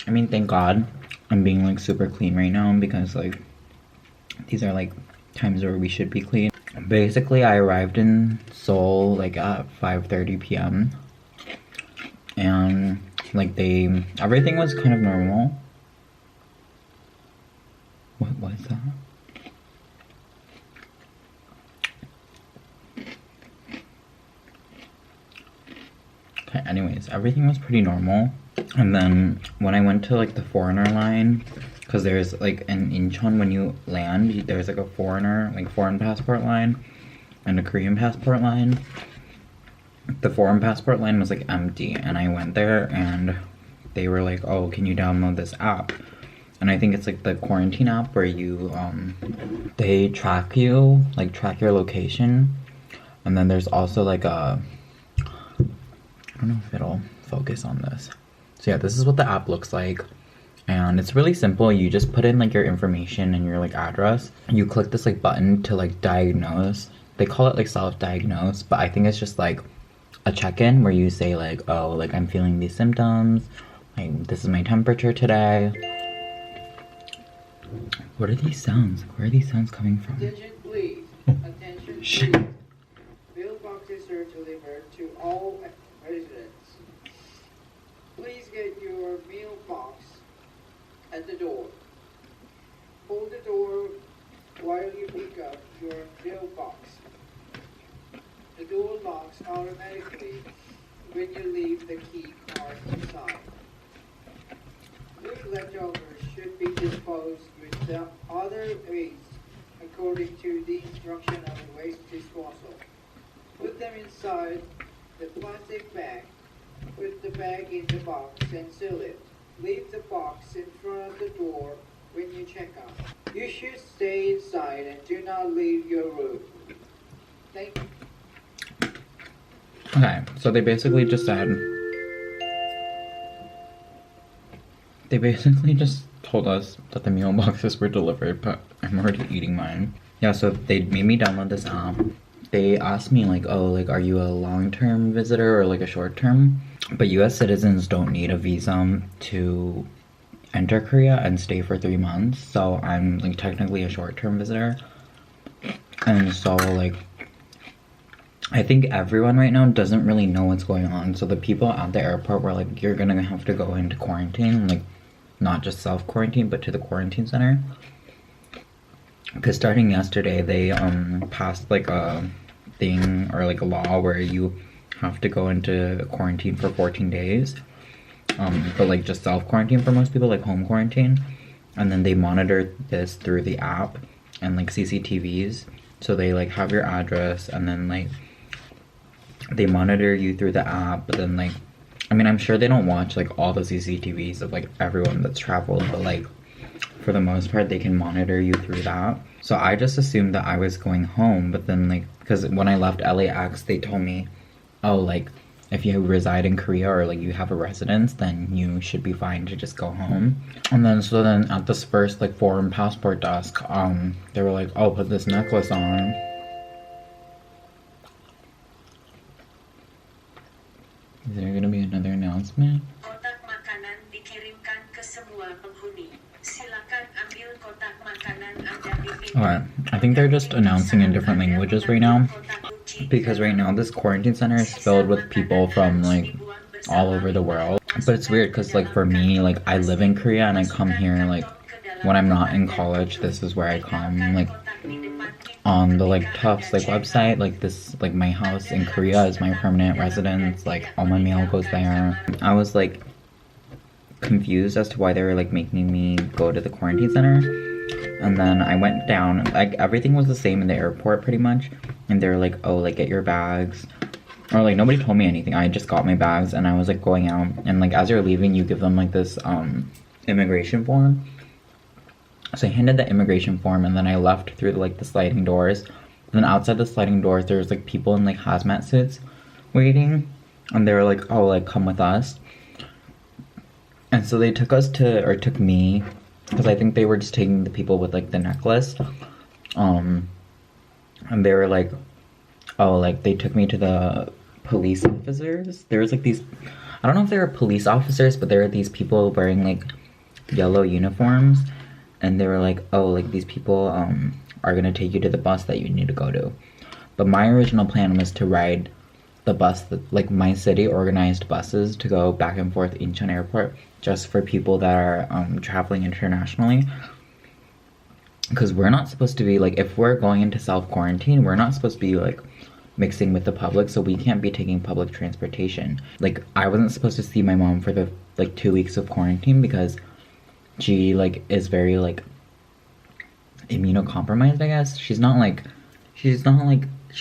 I mean, thank God I'm being like super clean right now because like these are like times where we should be clean. Basically, I arrived in Seoul like at 5:30 p.m. and like everything was kind of normal. What was that? Okay, anyways, everything was pretty normal. And then when I went to like the foreigner line, because there's like in Incheon when you land, there's like a foreign passport line and a Korean passport line. The foreign passport line was like empty, and I went there and they were like, oh, can you download this app? And I think it's like the quarantine app where you they track you, like track your location. And then there's also like a, I don't know if it'll focus on this. So yeah, this is what the app looks like. And it's really simple. You just put in like your information and your like address. You click this like button to like diagnose. They call it like self-diagnose, but I think it's just like a check-in where you say like, oh, like I'm feeling these symptoms. Like this is my temperature today. What are these sounds? Where are these sounds coming from? Attention please. Attention please. Mailboxes are delivered to all residents. Please get your mailbox at the door. Hold the door while you pick up your mailbox. The door locks automatically when you leave the key card inside. Loose leftovers should be disposed with the other waste according to the instruction of the waste disposal. Put them inside the plastic bag. Put the bag in the box and seal it. Leave the box in front of the door when you check out. You should stay inside and do not leave your room. Thank you. Okay, so they basically just said, told us that the meal boxes were delivered, but I'm already eating mine. Yeah, so they made me download this app. They asked me like, oh, like, are you a long-term visitor or like a short-term? But US citizens don't need a visa to enter Korea and stay for 3 months. So I'm like technically a short-term visitor. And so like, I think everyone right now doesn't really know what's going on. So the people at the airport were like, you're gonna have to go into quarantine, like not just self-quarantine, but to the quarantine center. Because starting yesterday, they passed like a thing or like a law where you have to go into quarantine for 14 days. But like just self-quarantine for most people, like home quarantine. And then they monitor this through the app and like CCTVs. So they like have your address and then like they monitor you through the app, but then like, I mean, I'm sure they don't watch like all the CCTVs of like everyone that's traveled, but like for the most part they can monitor you through that. So I just assumed that I was going home, but then like, because when I left LAX they told me, oh, like if you reside in Korea or like you have a residence, then you should be fine to just go home. And then so then at this first like foreign passport desk, they were like, oh, put this necklace on. Is there gonna be another announcement? Kotak makanan dikirimkan ke semua penghuni. Silakan ambil kotak makanan Anda di pintu. Alright, I think they're just announcing in different languages right now. Because right now this quarantine center is filled with people from like all over the world. But it's weird because like for me, like I live in Korea and I come here like when I'm not in college, this is where I come. Like on the like Tufts like website, like this, like my house in Korea is my permanent residence, like all my mail goes there. I was like confused as to why they were like making me go to the quarantine center. And then I went down, like everything was the same in the airport pretty much. And they were like, oh, like get your bags. Or like nobody told me anything. I just got my bags and I was like going out. And like as you're leaving, you give them like this immigration form. So I handed the immigration form and then I left through like the sliding doors. And then outside the sliding doors, there was like people in like hazmat suits waiting. And they were like, oh, like come with us. And so they took me, because I think they were just taking the people with like the necklace. And they were like, oh, like they took me to the police officers. There was like these, I don't know if they were police officers, but there were these people wearing like yellow uniforms. And they were like, oh, like these people are gonna take you to the bus that you need to go to. But my original plan was to ride the bus, like my city organized buses to go back and forth Incheon Airport, just for people that are traveling internationally. Because we're not supposed to be, like, if we're going into self-quarantine, we're not supposed to be, like, mixing with the public, so we can't be taking public transportation. Like, I wasn't supposed to see my mom for the, like, 2 weeks of quarantine because she, like, is very, like, immunocompromised, I guess. She's not, like, she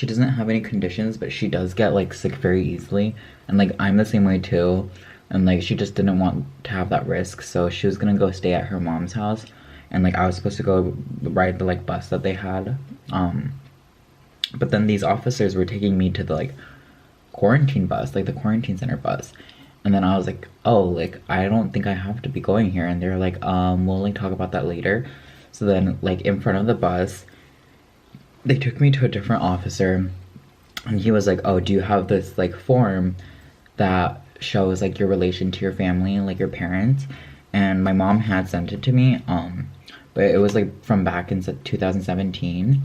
doesn't have any conditions, but she does get, like, sick very easily. And, like, I'm the same way, too. And, like, she just didn't want to have that risk, so she was gonna go stay at her mom's house. And, like, I was supposed to go ride the, like, bus that they had. But then these officers were taking me to the, like, quarantine bus, like, the quarantine center bus. And then I was like, oh, like, I don't think I have to be going here. And they're like, we'll, like, talk about that later. So then, like, in front of the bus, they took me to a different officer. And he was like, oh, do you have this, like, form that shows, like, your relation to your family and, like, your parents? And my mom had sent it to me, but it was, like, from back in 2017.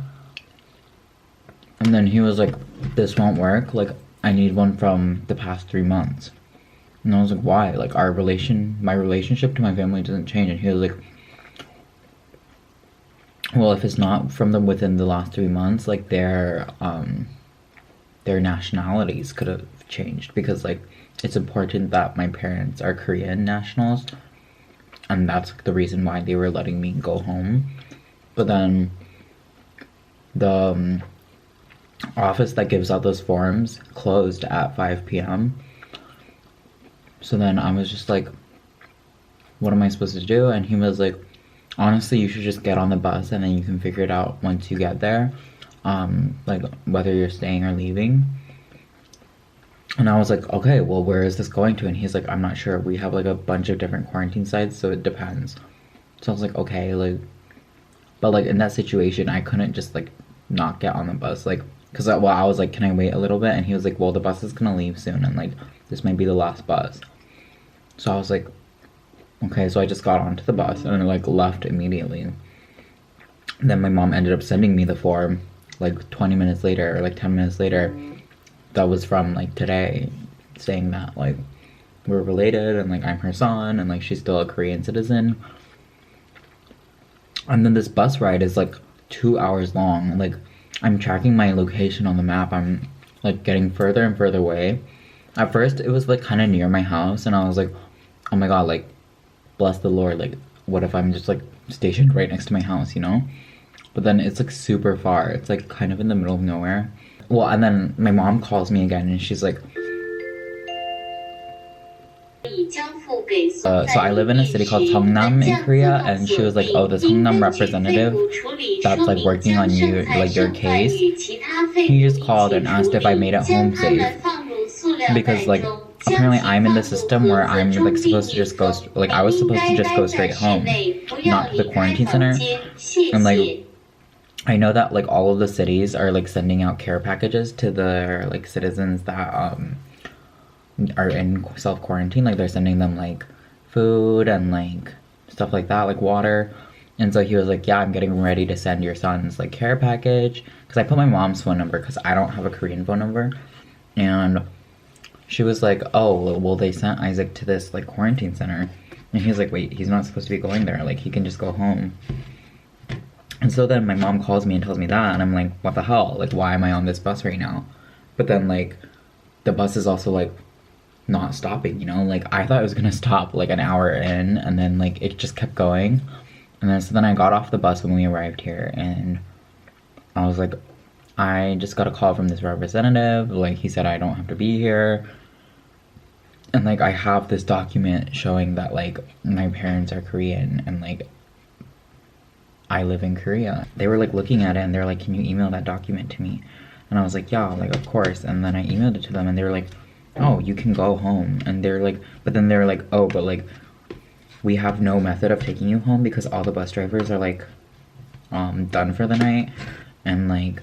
And then he was like, this won't work, like, I need one from the past 3 months. And I was like, why? Like, my relationship to my family doesn't change. And he was like, well, if it's not from them within the last 3 months, like, their nationalities could have changed, because, like, it's important that my parents are Korean nationals, and that's the reason why they were letting me go home. But then the office that gives out those forms closed at 5 p.m. So then I was just like, what am I supposed to do? And he was like, honestly, you should just get on the bus and then you can figure it out once you get there, like whether you're staying or leaving. And I was like, okay, well, where is this going to? And he's like, I'm not sure. We have, like, a bunch of different quarantine sites, so it depends. So I was like, okay, like, but, like, in that situation, I couldn't just, like, not get on the bus, like, because, well, I was like, can I wait a little bit? And he was like, well, the bus is gonna leave soon, and, like, this might be the last bus. So I was like, okay, so I just got onto the bus, and, like, left immediately. And then my mom ended up sending me the form, like, 20 minutes later, or, like, 10 minutes later, that was from, like, today, saying that, like, we're related, and, like, I'm her son, and, like, she's still a Korean citizen. And then this bus ride is, like, 2 hours long. Like, I'm tracking my location on the map. I'm, like, getting further and further away. At first, it was, like, kind of near my house, and I was like, oh my god, like, bless the Lord, like, what if I'm just, like, stationed right next to my house, you know? But then it's, like, super far. It's, like, kind of in the middle of nowhere. Well, and then my mom calls me again, and she's like, so I live in a city called Seongnam in Korea, and she was like, oh, the Seongnam representative that's, like, working on you, like, your case, he just called and asked if I made it home safe, because, like, apparently I'm in the system where I'm, like, supposed to just go, like, I was supposed to just go straight home, not to the quarantine center. And, like, I know that, like, all of the cities are, like, sending out care packages to their, like, citizens that are in self-quarantine. Like, they're sending them, like, food and, like, stuff like that, like water. And so he was like, yeah, I'm getting ready to send your son's, like, care package, because I put my mom's phone number because I don't have a Korean phone number. And she was like, oh, well, they sent Isaac to this, like, quarantine center. And he was like, wait, he's not supposed to be going there, like, he can just go home. And so then my mom calls me and tells me that, and I'm like, what the hell? Like, why am I on this bus right now? But then, like, the bus is also, like, not stopping, you know? Like, I thought it was gonna stop, like, an hour in, and then, like, it just kept going. And then, so then I got off the bus when we arrived here, and I was like, I just got a call from this representative. Like, he said I don't have to be here. And, like, I have this document showing that, like, my parents are Korean, and, like, I live in Korea. They were, like, looking at it, and they're like, can you email that document to me? And I was like, yeah, like, of course. And then I emailed it to them, and they were like, oh, you can go home. And they're like, but then they're like, oh, but, like, we have no method of taking you home because all the bus drivers are like done for the night, and like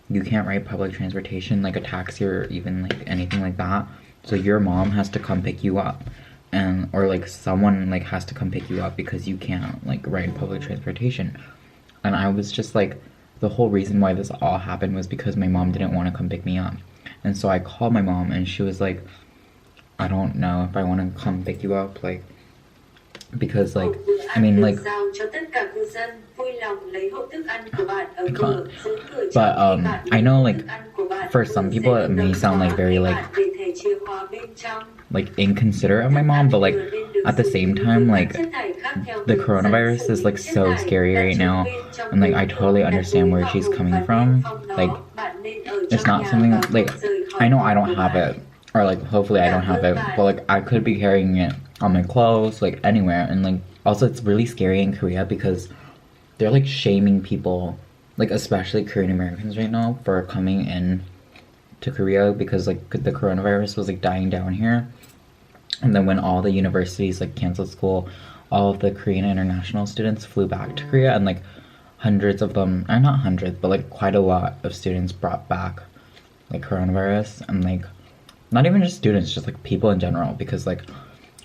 you can't ride public transportation like a taxi or even like anything like that. So your mom has to come pick you up, and or like someone like has to come pick you up because you can't like ride public transportation. And I was just like, the whole reason why this all happened was because my mom didn't want to come pick me up. And so I called my mom and she was like, I don't know if I want to come pick you up, like, because like, I mean like, but I know like for some people it may sound like very like inconsiderate of my mom, but like at the same time, like the coronavirus is like so scary right now, and like I totally understand where she's coming from. Like it's not something like, I know I don't have it, or like hopefully I don't have it, but like I could be carrying it on my clothes, like anywhere. And like also it's really scary in Korea because they're like shaming people, like especially Korean Americans right now, for coming in to Korea because like the coronavirus was like dying down here. And then when all the universities like canceled school, all of the Korean international students flew back to Korea, and like hundreds of them, or not hundreds, but like quite a lot of students brought back like coronavirus. And like not even just students, just like people in general, because like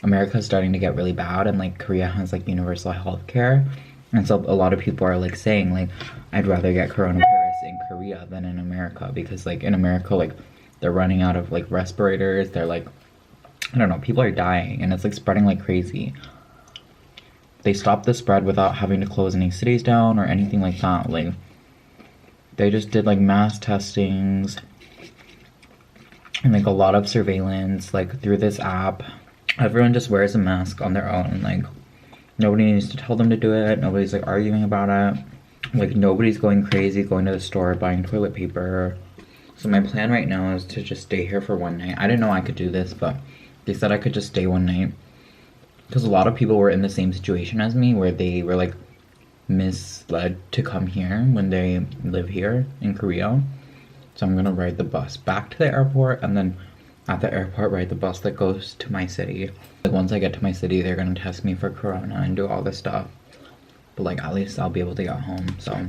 America is starting to get really bad, and like Korea has like universal health care. And so a lot of people are like saying like, I'd rather get coronavirus in Korea than in America, because like in America, like they're running out of like respirators, they're like, I don't know, people are dying and it's like spreading like crazy. They stopped the spread without having to close any cities down or anything like that. Like they just did like mass testings and like a lot of surveillance like through this app. Everyone just wears a mask on their own. Like nobody needs to tell them to do it. Nobody's like arguing about it. Like nobody's going crazy going to the store buying toilet paper. So my plan right now is to just stay here for one night. I didn't know I could do this, but they said I could just stay one night, because a lot of people were in the same situation as me, where they were like misled to come here when they live here in Korea. So I'm gonna ride the bus back to the airport, and then at the airport ride the bus that goes to my city. Like once I get to my city, they're gonna test me for corona and do all this stuff, but like at least I'll be able to get home. So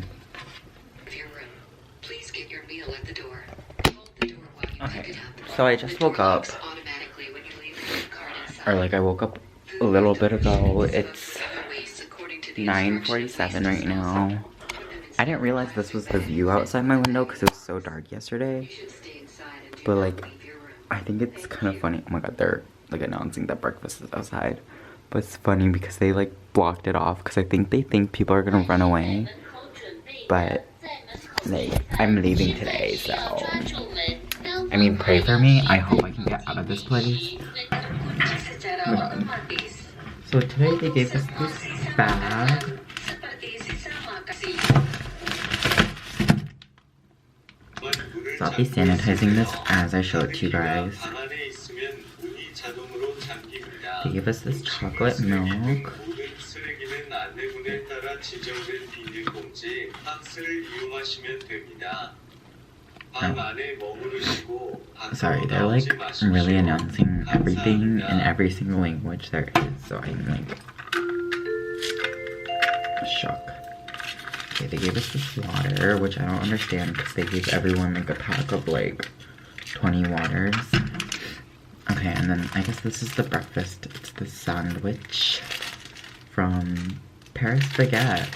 Please get your meal at the door. Hold the door while you pick it up. so I just woke up, or like I woke up a little bit ago. It's 9:47 right now. I didn't realize this was the view outside my window because it was so dark yesterday. But like, I think it's kind of funny. Oh my god, they're like announcing that breakfast is outside. But it's funny because they like blocked it off because I think they think people are gonna run away. But like, I'm leaving today, so I mean, pray for me. I hope I can get out of this place. Oh my god. So today they gave us this bag. So I'll be sanitizing this as I show it to you guys. They gave us this chocolate milk. Sorry, they're like really announcing everything in every single language there is, so I'm like shocked. Okay, they gave us this water, which I don't understand because they gave everyone like a pack of like 20 waters. Okay, and then I guess this is the breakfast. It's the sandwich from Paris Baguette.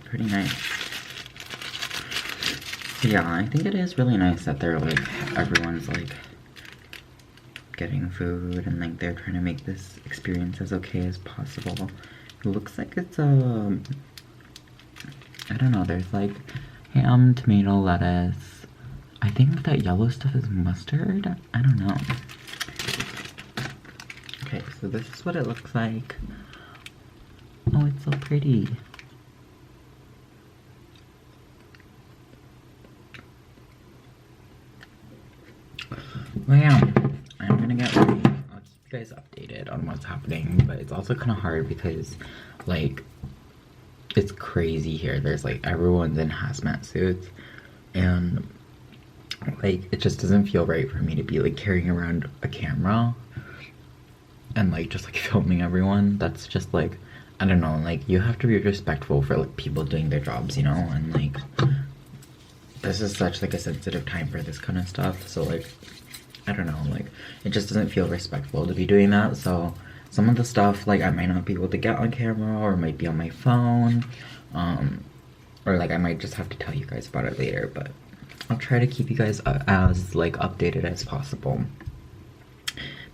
Pretty nice. Yeah, I think it is really nice that they're like, everyone's like getting food and like they're trying to make this experience as okay as possible. It looks like it's I don't know, there's like ham, tomato, lettuce. I think that yellow stuff is mustard. I don't know. Okay, so this is what it looks like. Oh, it's so pretty. Well, yeah, I'm gonna get ready. I'll keep you guys updated on what's happening, but it's also kind of hard because, like, it's crazy here. There's, like, everyone's in hazmat suits, and, like, it just doesn't feel right for me to be, like, carrying around a camera. and like just like filming everyone. That's just like, I don't know, like you have to be respectful for like people doing their jobs, you know, and like this is such like a sensitive time for this kind of stuff. So like, I don't know, like it just doesn't feel respectful to be doing that. So some of the stuff like I might not be able to get on camera, or it might be on my phone, or like I might just have to tell you guys about it later, but I'll try to keep you guys as like updated as possible.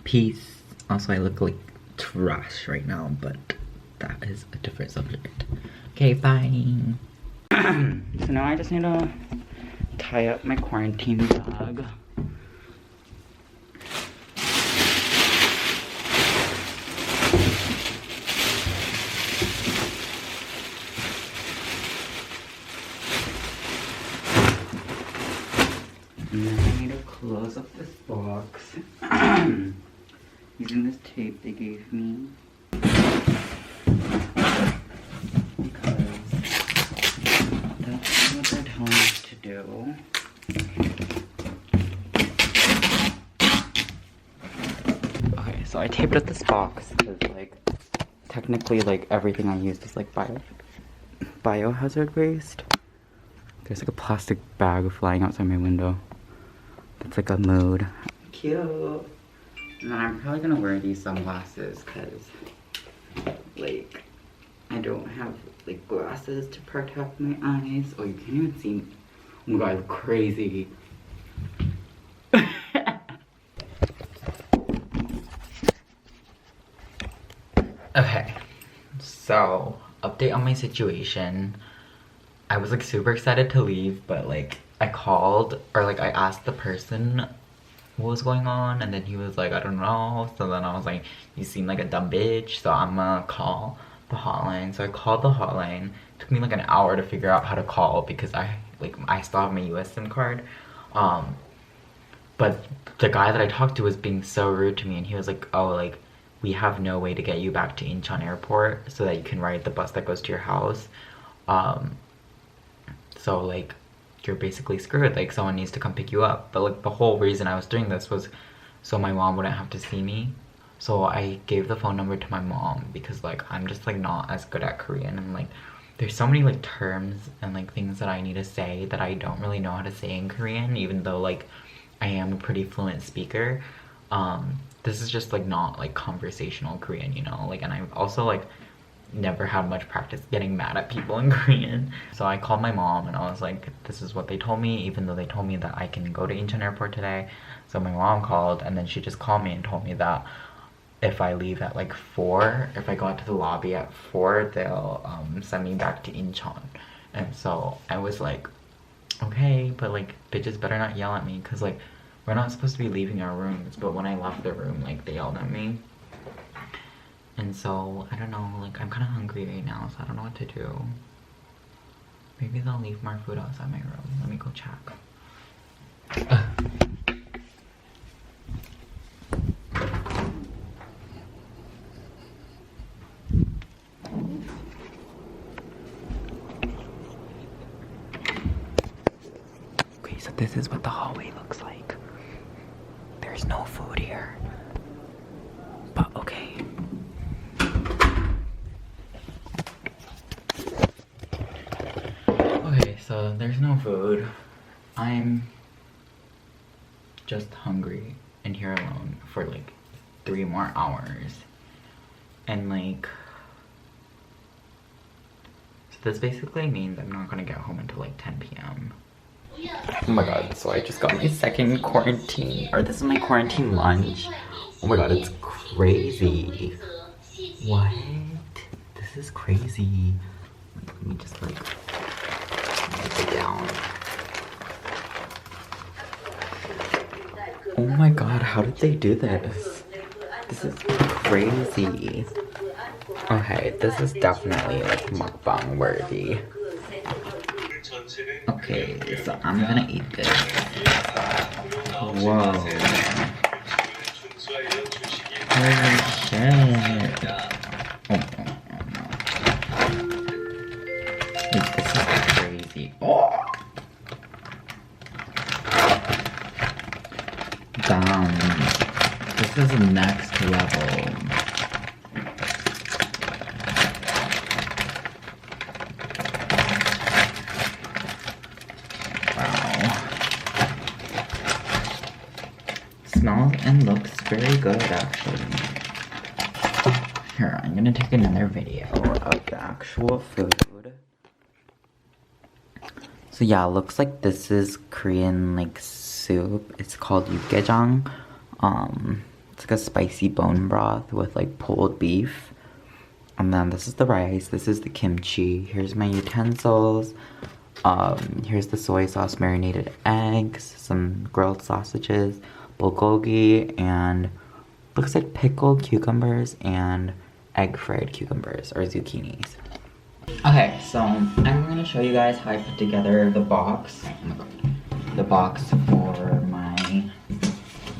Peace. Also, I look like trash right now, but that is a different subject. Okay, bye. So now I just need to tie up my quarantine bag. And then I need to close up this box using this tape they gave me, because that's what they're telling us to do. Okay, so I taped up this box because like technically like everything I used is like biohazard waste. There's like a plastic bag flying outside my window. That's like a mood. Cute. And then I'm probably gonna wear these sunglasses because like I don't have like glasses to protect my eyes. Oh, you can't even see me. Oh my god, I look crazy. Okay, so update on my situation. I was like super excited to leave, but like I called, or like I asked the person what was going on, and then he was like, I don't know. So then I was like, you seem like a dumb bitch, so I'm gonna call the hotline. So I called the hotline. It took me like an hour to figure out how to call because I still have my US SIM card. But the guy that I talked to was being so rude to me, and he was like, oh, like we have no way to get you back to Incheon Airport so that you can ride the bus that goes to your house. So like you're basically screwed, like someone needs to come pick you up. But like the whole reason I was doing this was so my mom wouldn't have to see me. So I gave the phone number to my mom because like I'm just like not as good at Korean, and like there's so many like terms and like things that I need to say that I don't really know how to say in Korean, even though like I am a pretty fluent speaker. This is just like not like conversational Korean, you know, like, and I've also like never had much practice getting mad at people in Korean. So I called my mom and I was like, this is what they told me, even though they told me that I can go to Incheon Airport today. So my mom called, and then she just called me and told me that if I leave at like 4, if I go out to the lobby at 4, they'll send me back to Incheon. And so I was like, okay, but like bitches better not yell at me, because like we're not supposed to be leaving our rooms. But when I left the room, like they yelled at me. And so, I don't know, like, I'm kind of hungry right now, so I don't know what to do. Maybe they'll leave more food outside my room. Let me go check. Okay, so this is what the hallway looks like. There's no food here. But, okay. Okay, so there's no food. I'm just hungry and here alone for like 3 more hours. And like, so this basically means I'm not gonna get home until like 10 p.m. Oh my god, so I just got my second quarantine, or this is my quarantine lunch. Oh my god, it's crazy. What? This is crazy. Let me just like put it down. Oh my god, how did they do this? This is crazy. Okay, this is definitely like mukbang worthy. Okay, so I'm gonna eat this. Whoa. Holy shit. Oh no. Like, this is crazy. Oh! Damn. This is next level. looks very good actually. Here, I'm gonna take another video of the actual food. So yeah, it looks like this is Korean like soup. It's called yukgaejang. It's like a spicy bone broth with like pulled beef. And then this is the rice, this is the kimchi. Here's my utensils. Here's the soy sauce marinated eggs, some grilled sausages, bulgogi, and looks like pickled cucumbers and egg fried cucumbers or zucchinis. Okay, so I'm gonna show you guys how I put together the box. Oh my god. The box for my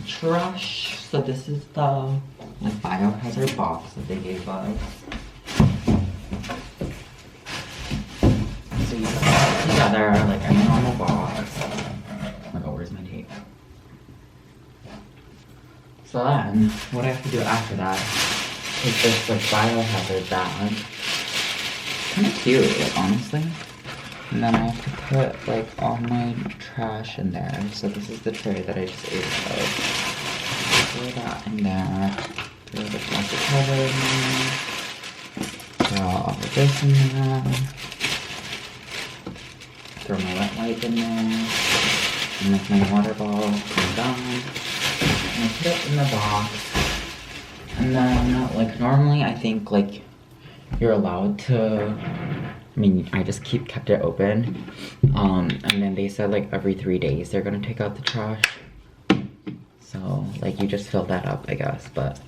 trash. So this is the like biohazard box that they gave us. So you put it together like a normal box. Oh my god, where's my tape? So then, what I have to do after that is this like biohazard bag. Kind of cute, like, honestly. And then I have to put like all my trash in there. So this is the tray that I just ate out of. Throw that in there. Throw the plastic cover in there. Throw all of this in there. Throw my wet wipe in there. And make my water bottle come down. And I put it in the box. And then, like, normally I think, like, you're allowed to, I mean, I just kept it open. And then they said, like, every 3 days they're gonna take out the trash. So, like, you just fill that up, I guess. But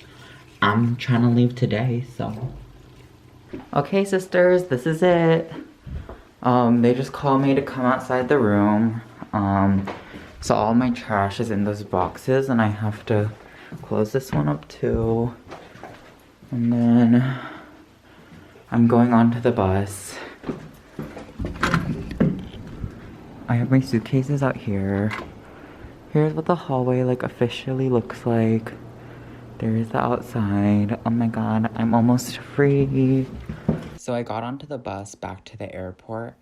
I'm trying to leave today, so. Okay, sisters, this is it. They just called me to come outside the room. So all my trash is in those boxes, and I have to close this one up too. And then I'm going on to the bus. I have my suitcases out here. Here's what the hallway like officially looks like. There's the outside. Oh my god, I'm almost free. So I got onto the bus back to the airport,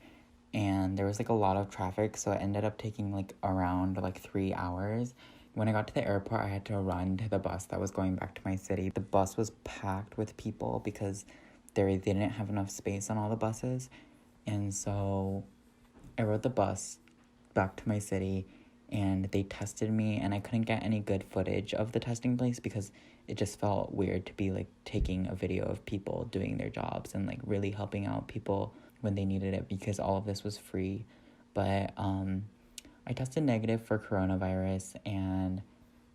and there was like a lot of traffic, so it ended up taking like around like 3 hours. When I got to the airport, I had to run to the bus that was going back to my city. The bus was packed with people because they didn't have enough space on all the buses. And so I rode the bus back to my city, and they tested me, and I couldn't get any good footage of the testing place because it just felt weird to be like taking a video of people doing their jobs and like really helping out people when they needed it, because all of this was free. But I tested negative for coronavirus, and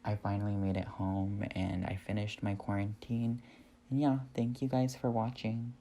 I finally made it home, and I finished my quarantine. And yeah, thank you guys for watching.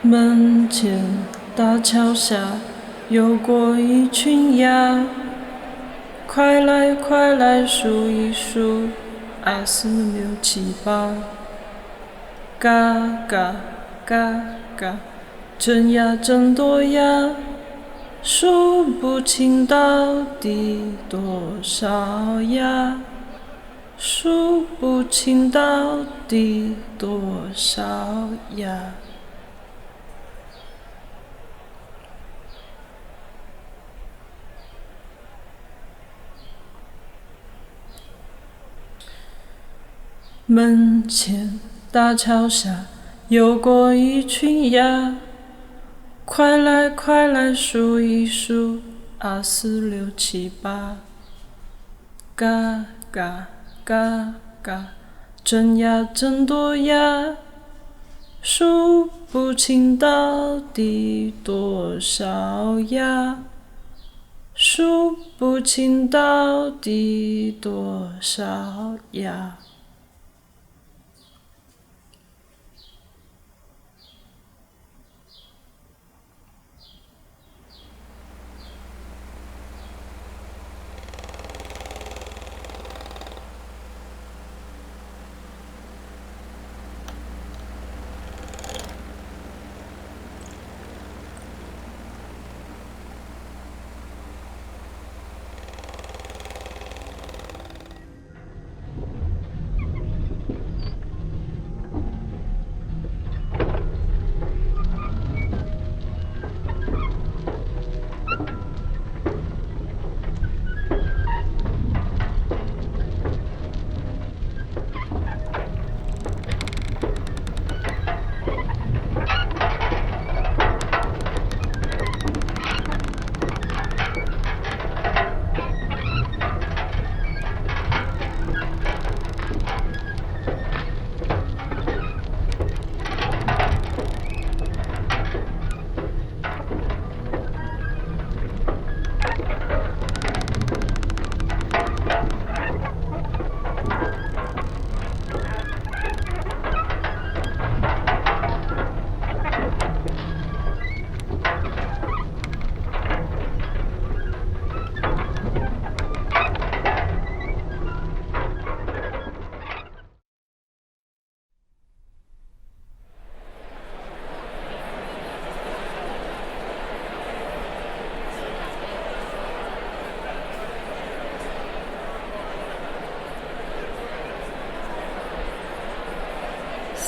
门前大桥下游过一群鸭，快来快来数一数，2、4、6、7、8，嘎嘎嘎嘎，真呀真多呀，数不清到底多少呀，数不清到底多少呀。门前大桥下游过一群鸭，快来快来数一数，2、4、6、7、8，嘎嘎嘎嘎，真呀真多呀，数不清到底多少呀，数不清到底多少呀。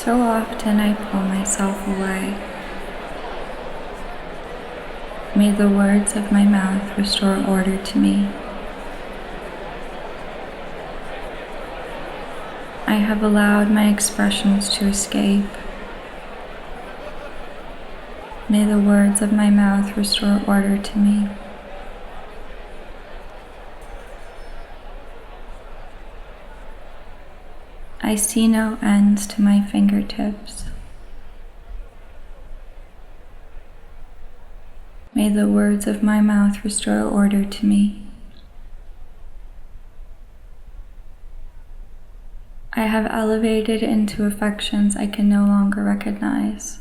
So often I pull myself away. May the words of my mouth restore order to me. I have allowed my expressions to escape. May the words of my mouth restore order to me. I see no ends to my fingertips. May the words of my mouth restore order to me. I have elevated into affections I can no longer recognize.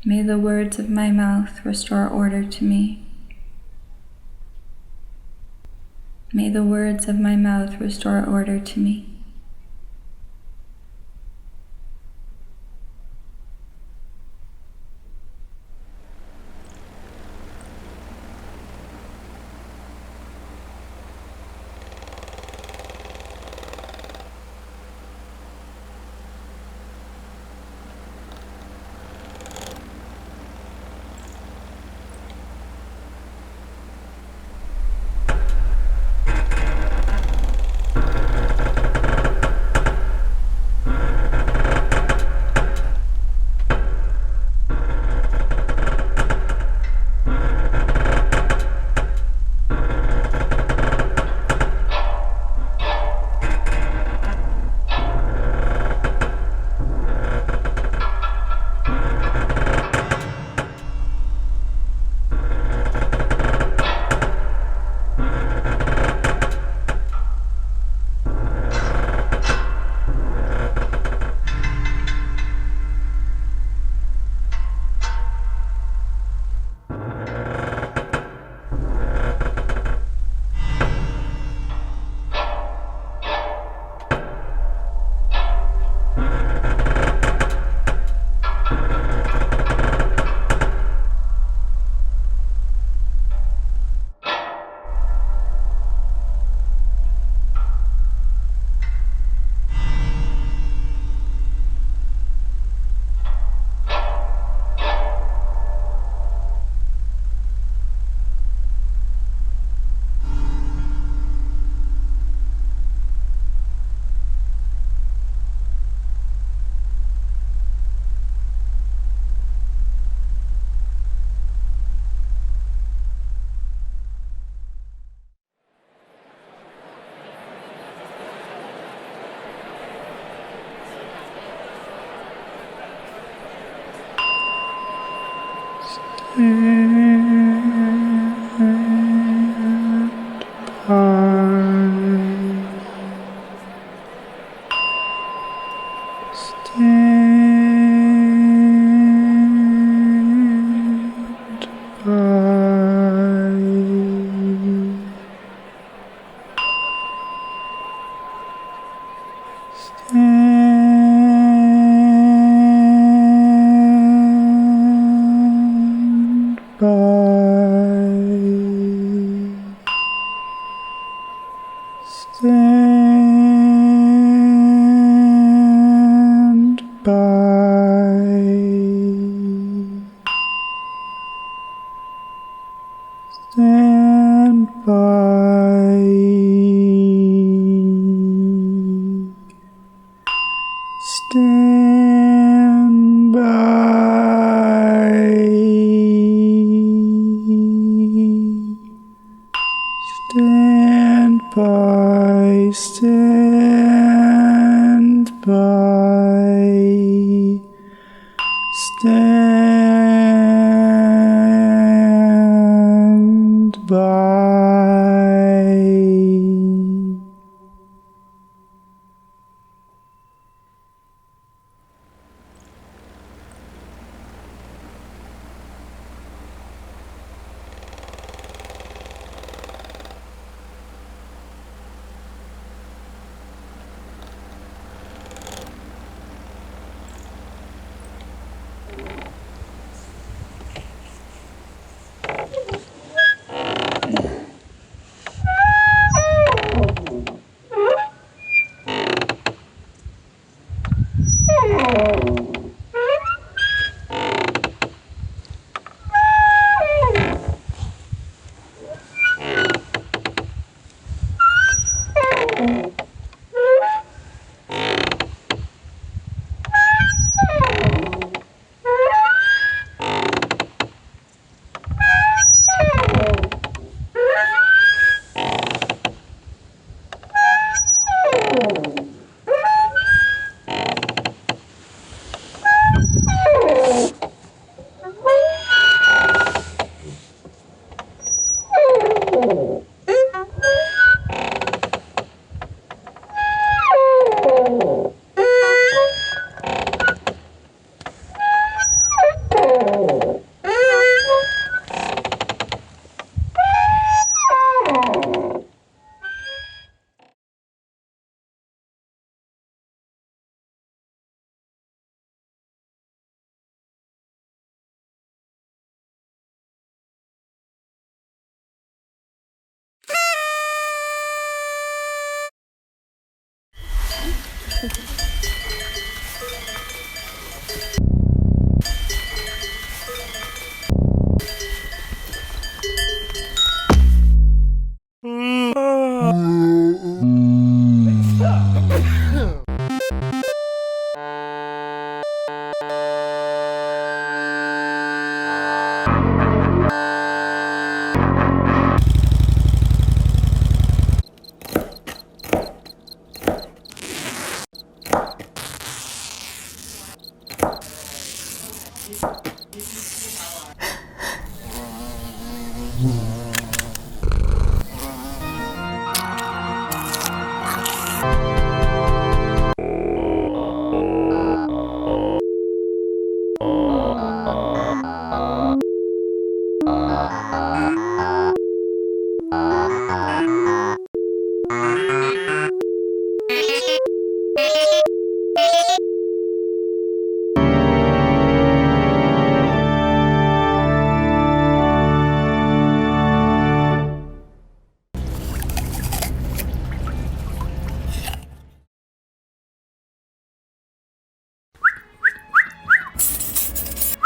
May the words of my mouth restore order to me. May the words of my mouth restore order to me.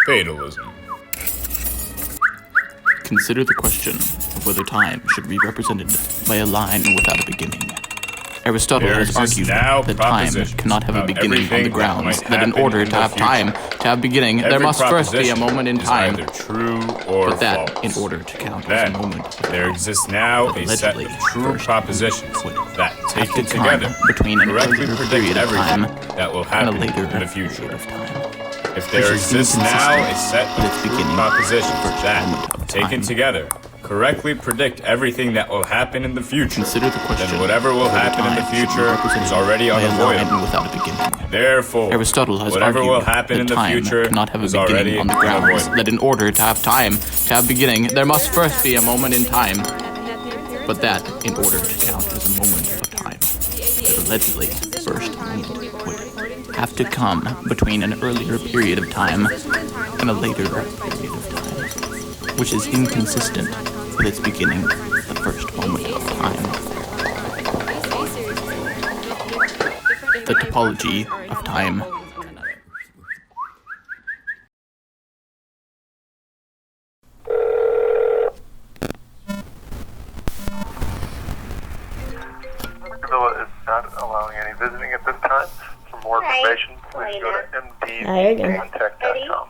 Fatalism. Consider the question of whether time should be represented by a line without a beginning. Aristotle has argued that time cannot have a beginning on the grounds that in order to have time to have beginning, there must first be a moment in time. Either true or but that, false. in order to count Then, as a moment, there exists now a set allegedly of true propositions that, taken time together, between an correctly earlier predict period of everything time that will and a happen later in the future. period of time. If there Which is exists now a inconsistent set with its beginning, propositions first that, moment of taken time. together, correctly predict everything that will happen in the future, Consider the question. then whatever will whether happen in the time should be future represented is already by a line unavoidable. without a beginning. Therefore, Aristotle has whatever argued will happen that in the time future cannot have a is already beginning on the grounds unavoidable. that in order to have time to have beginning, there must first be a moment in time. But that, in order to count as a moment of time, that allegedly first moment would have to come between an earlier period of time and a later period of time, which is inconsistent with its beginning, the first moment of time. The topology of time. Villa is not allowing any visiting at this time. For more information, please go to mdcontact.com.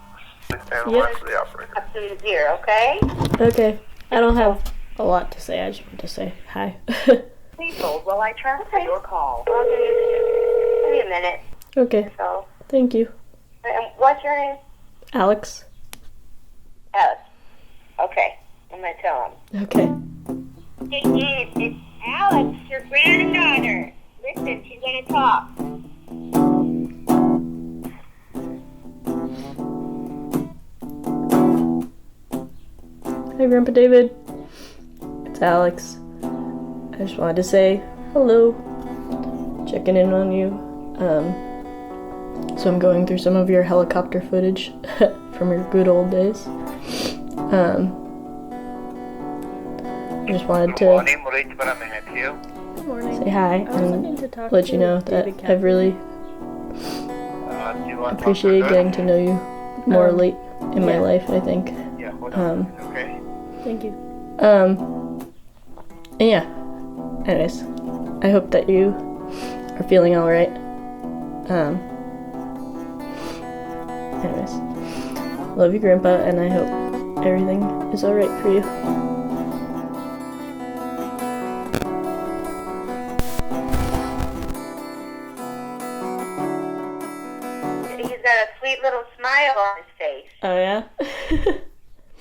Please stand by for the operator. Absolute zero, okay? Okay. I don't have a lot to say. I just want to say hi. Please hold while I transfer your call. I'll give you a minute. Okay. So, Thank you. what's your name? Alex. Alice. Okay. I'm going to tell him. Okay. It's Alex, your granddaughter. Listen, she's going to talk. Hi, Grandpa David. It's Alex. I just wanted to say hello. Checking in on you. So I'm going through some of your helicopter footage from your good old days. I just wanted to say hi and let you know that I've really appreciated getting to know you more late in my life, I think. Thank you. And yeah. Anyways, I hope that you are feeling alright. Anyways, love you, Grandpa, and I hope everything is alright for you. He's got a sweet little smile on his face. Oh, yeah?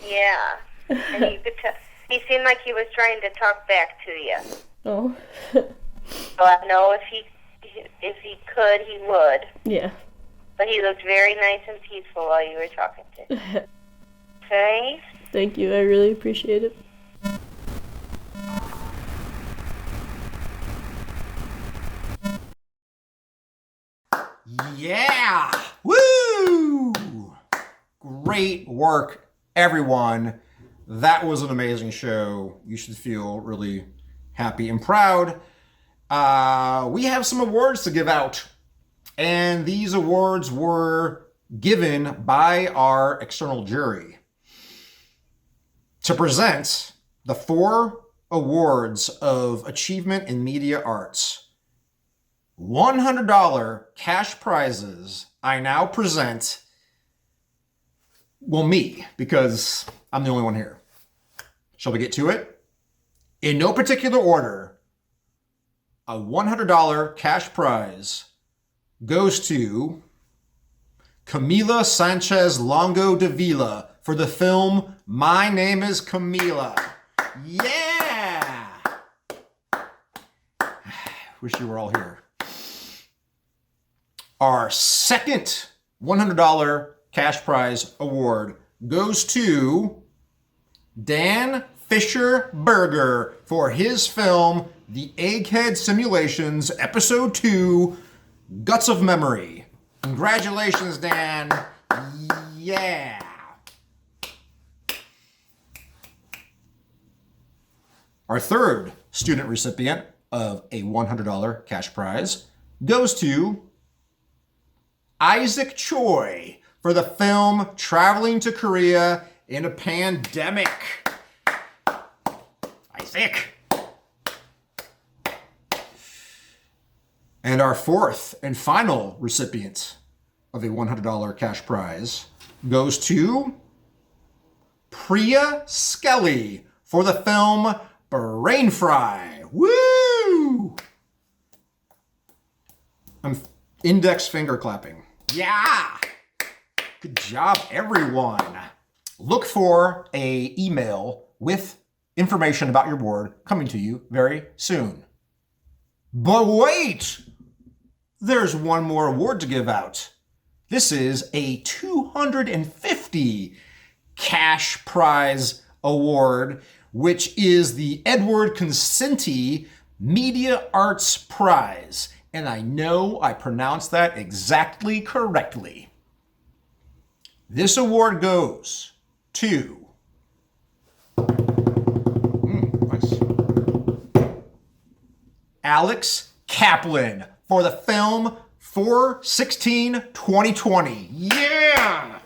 Yeah. And you could tell, he seemed like he was trying to talk back to you. Oh. So I know if he could, he would. Yeah. But he looked very nice and peaceful while you were talking to him. Okay? Thank you, I really appreciate it. Yeah! Woo! Great work, everyone. That was an amazing show. You should feel really happy and proud. We have some awards to give out. And these awards were given by our external jury. To present the 4 awards of Achievement in Media Arts, $100 cash prizes, I now present, well, me, because I'm the only one here. Shall we get to it? In no particular order, a $100 cash prize goes to Camila Sanchez Longo de Vila for the film My Name is Camila. Yeah! Wish you were all here. Our second $100 cash prize award goes to Dan Fisher Berger for his film The Egghead Simulations Episode 2, Guts of Memory. Congratulations, Dan. Yeah. Our third student recipient of a $100 cash prize goes to Isaac Choi for the film Traveling to Korea in a Pandemic. Isaac. And our fourth and final recipient of a $100 cash prize goes to Priya Skelly for the film Brain Fry. Woo! I'm index finger clapping. Yeah! Good job, everyone. Look for an email with information about your award coming to you very soon. But wait! There's one more award to give out. This is a $250 cash prize award, which is the Edward Consenti Media Arts Prize. And I know I pronounced that exactly correctly. This award goes to Alex Kaplan for the film 4/16/2020. Yeah!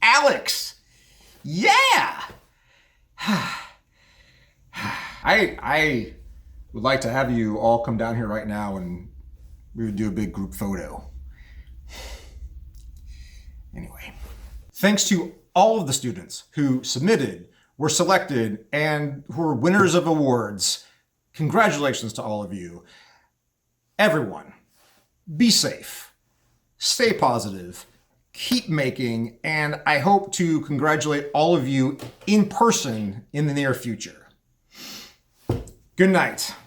Alex! Yeah! I would like to have you all come down here right now and we would do a big group photo. Anyway, thanks to all of the students who submitted, were selected, and who were winners of awards. Congratulations to all of you. Everyone, be safe, stay positive, keep making, and I hope to congratulate all of you in person in the near future. Good night.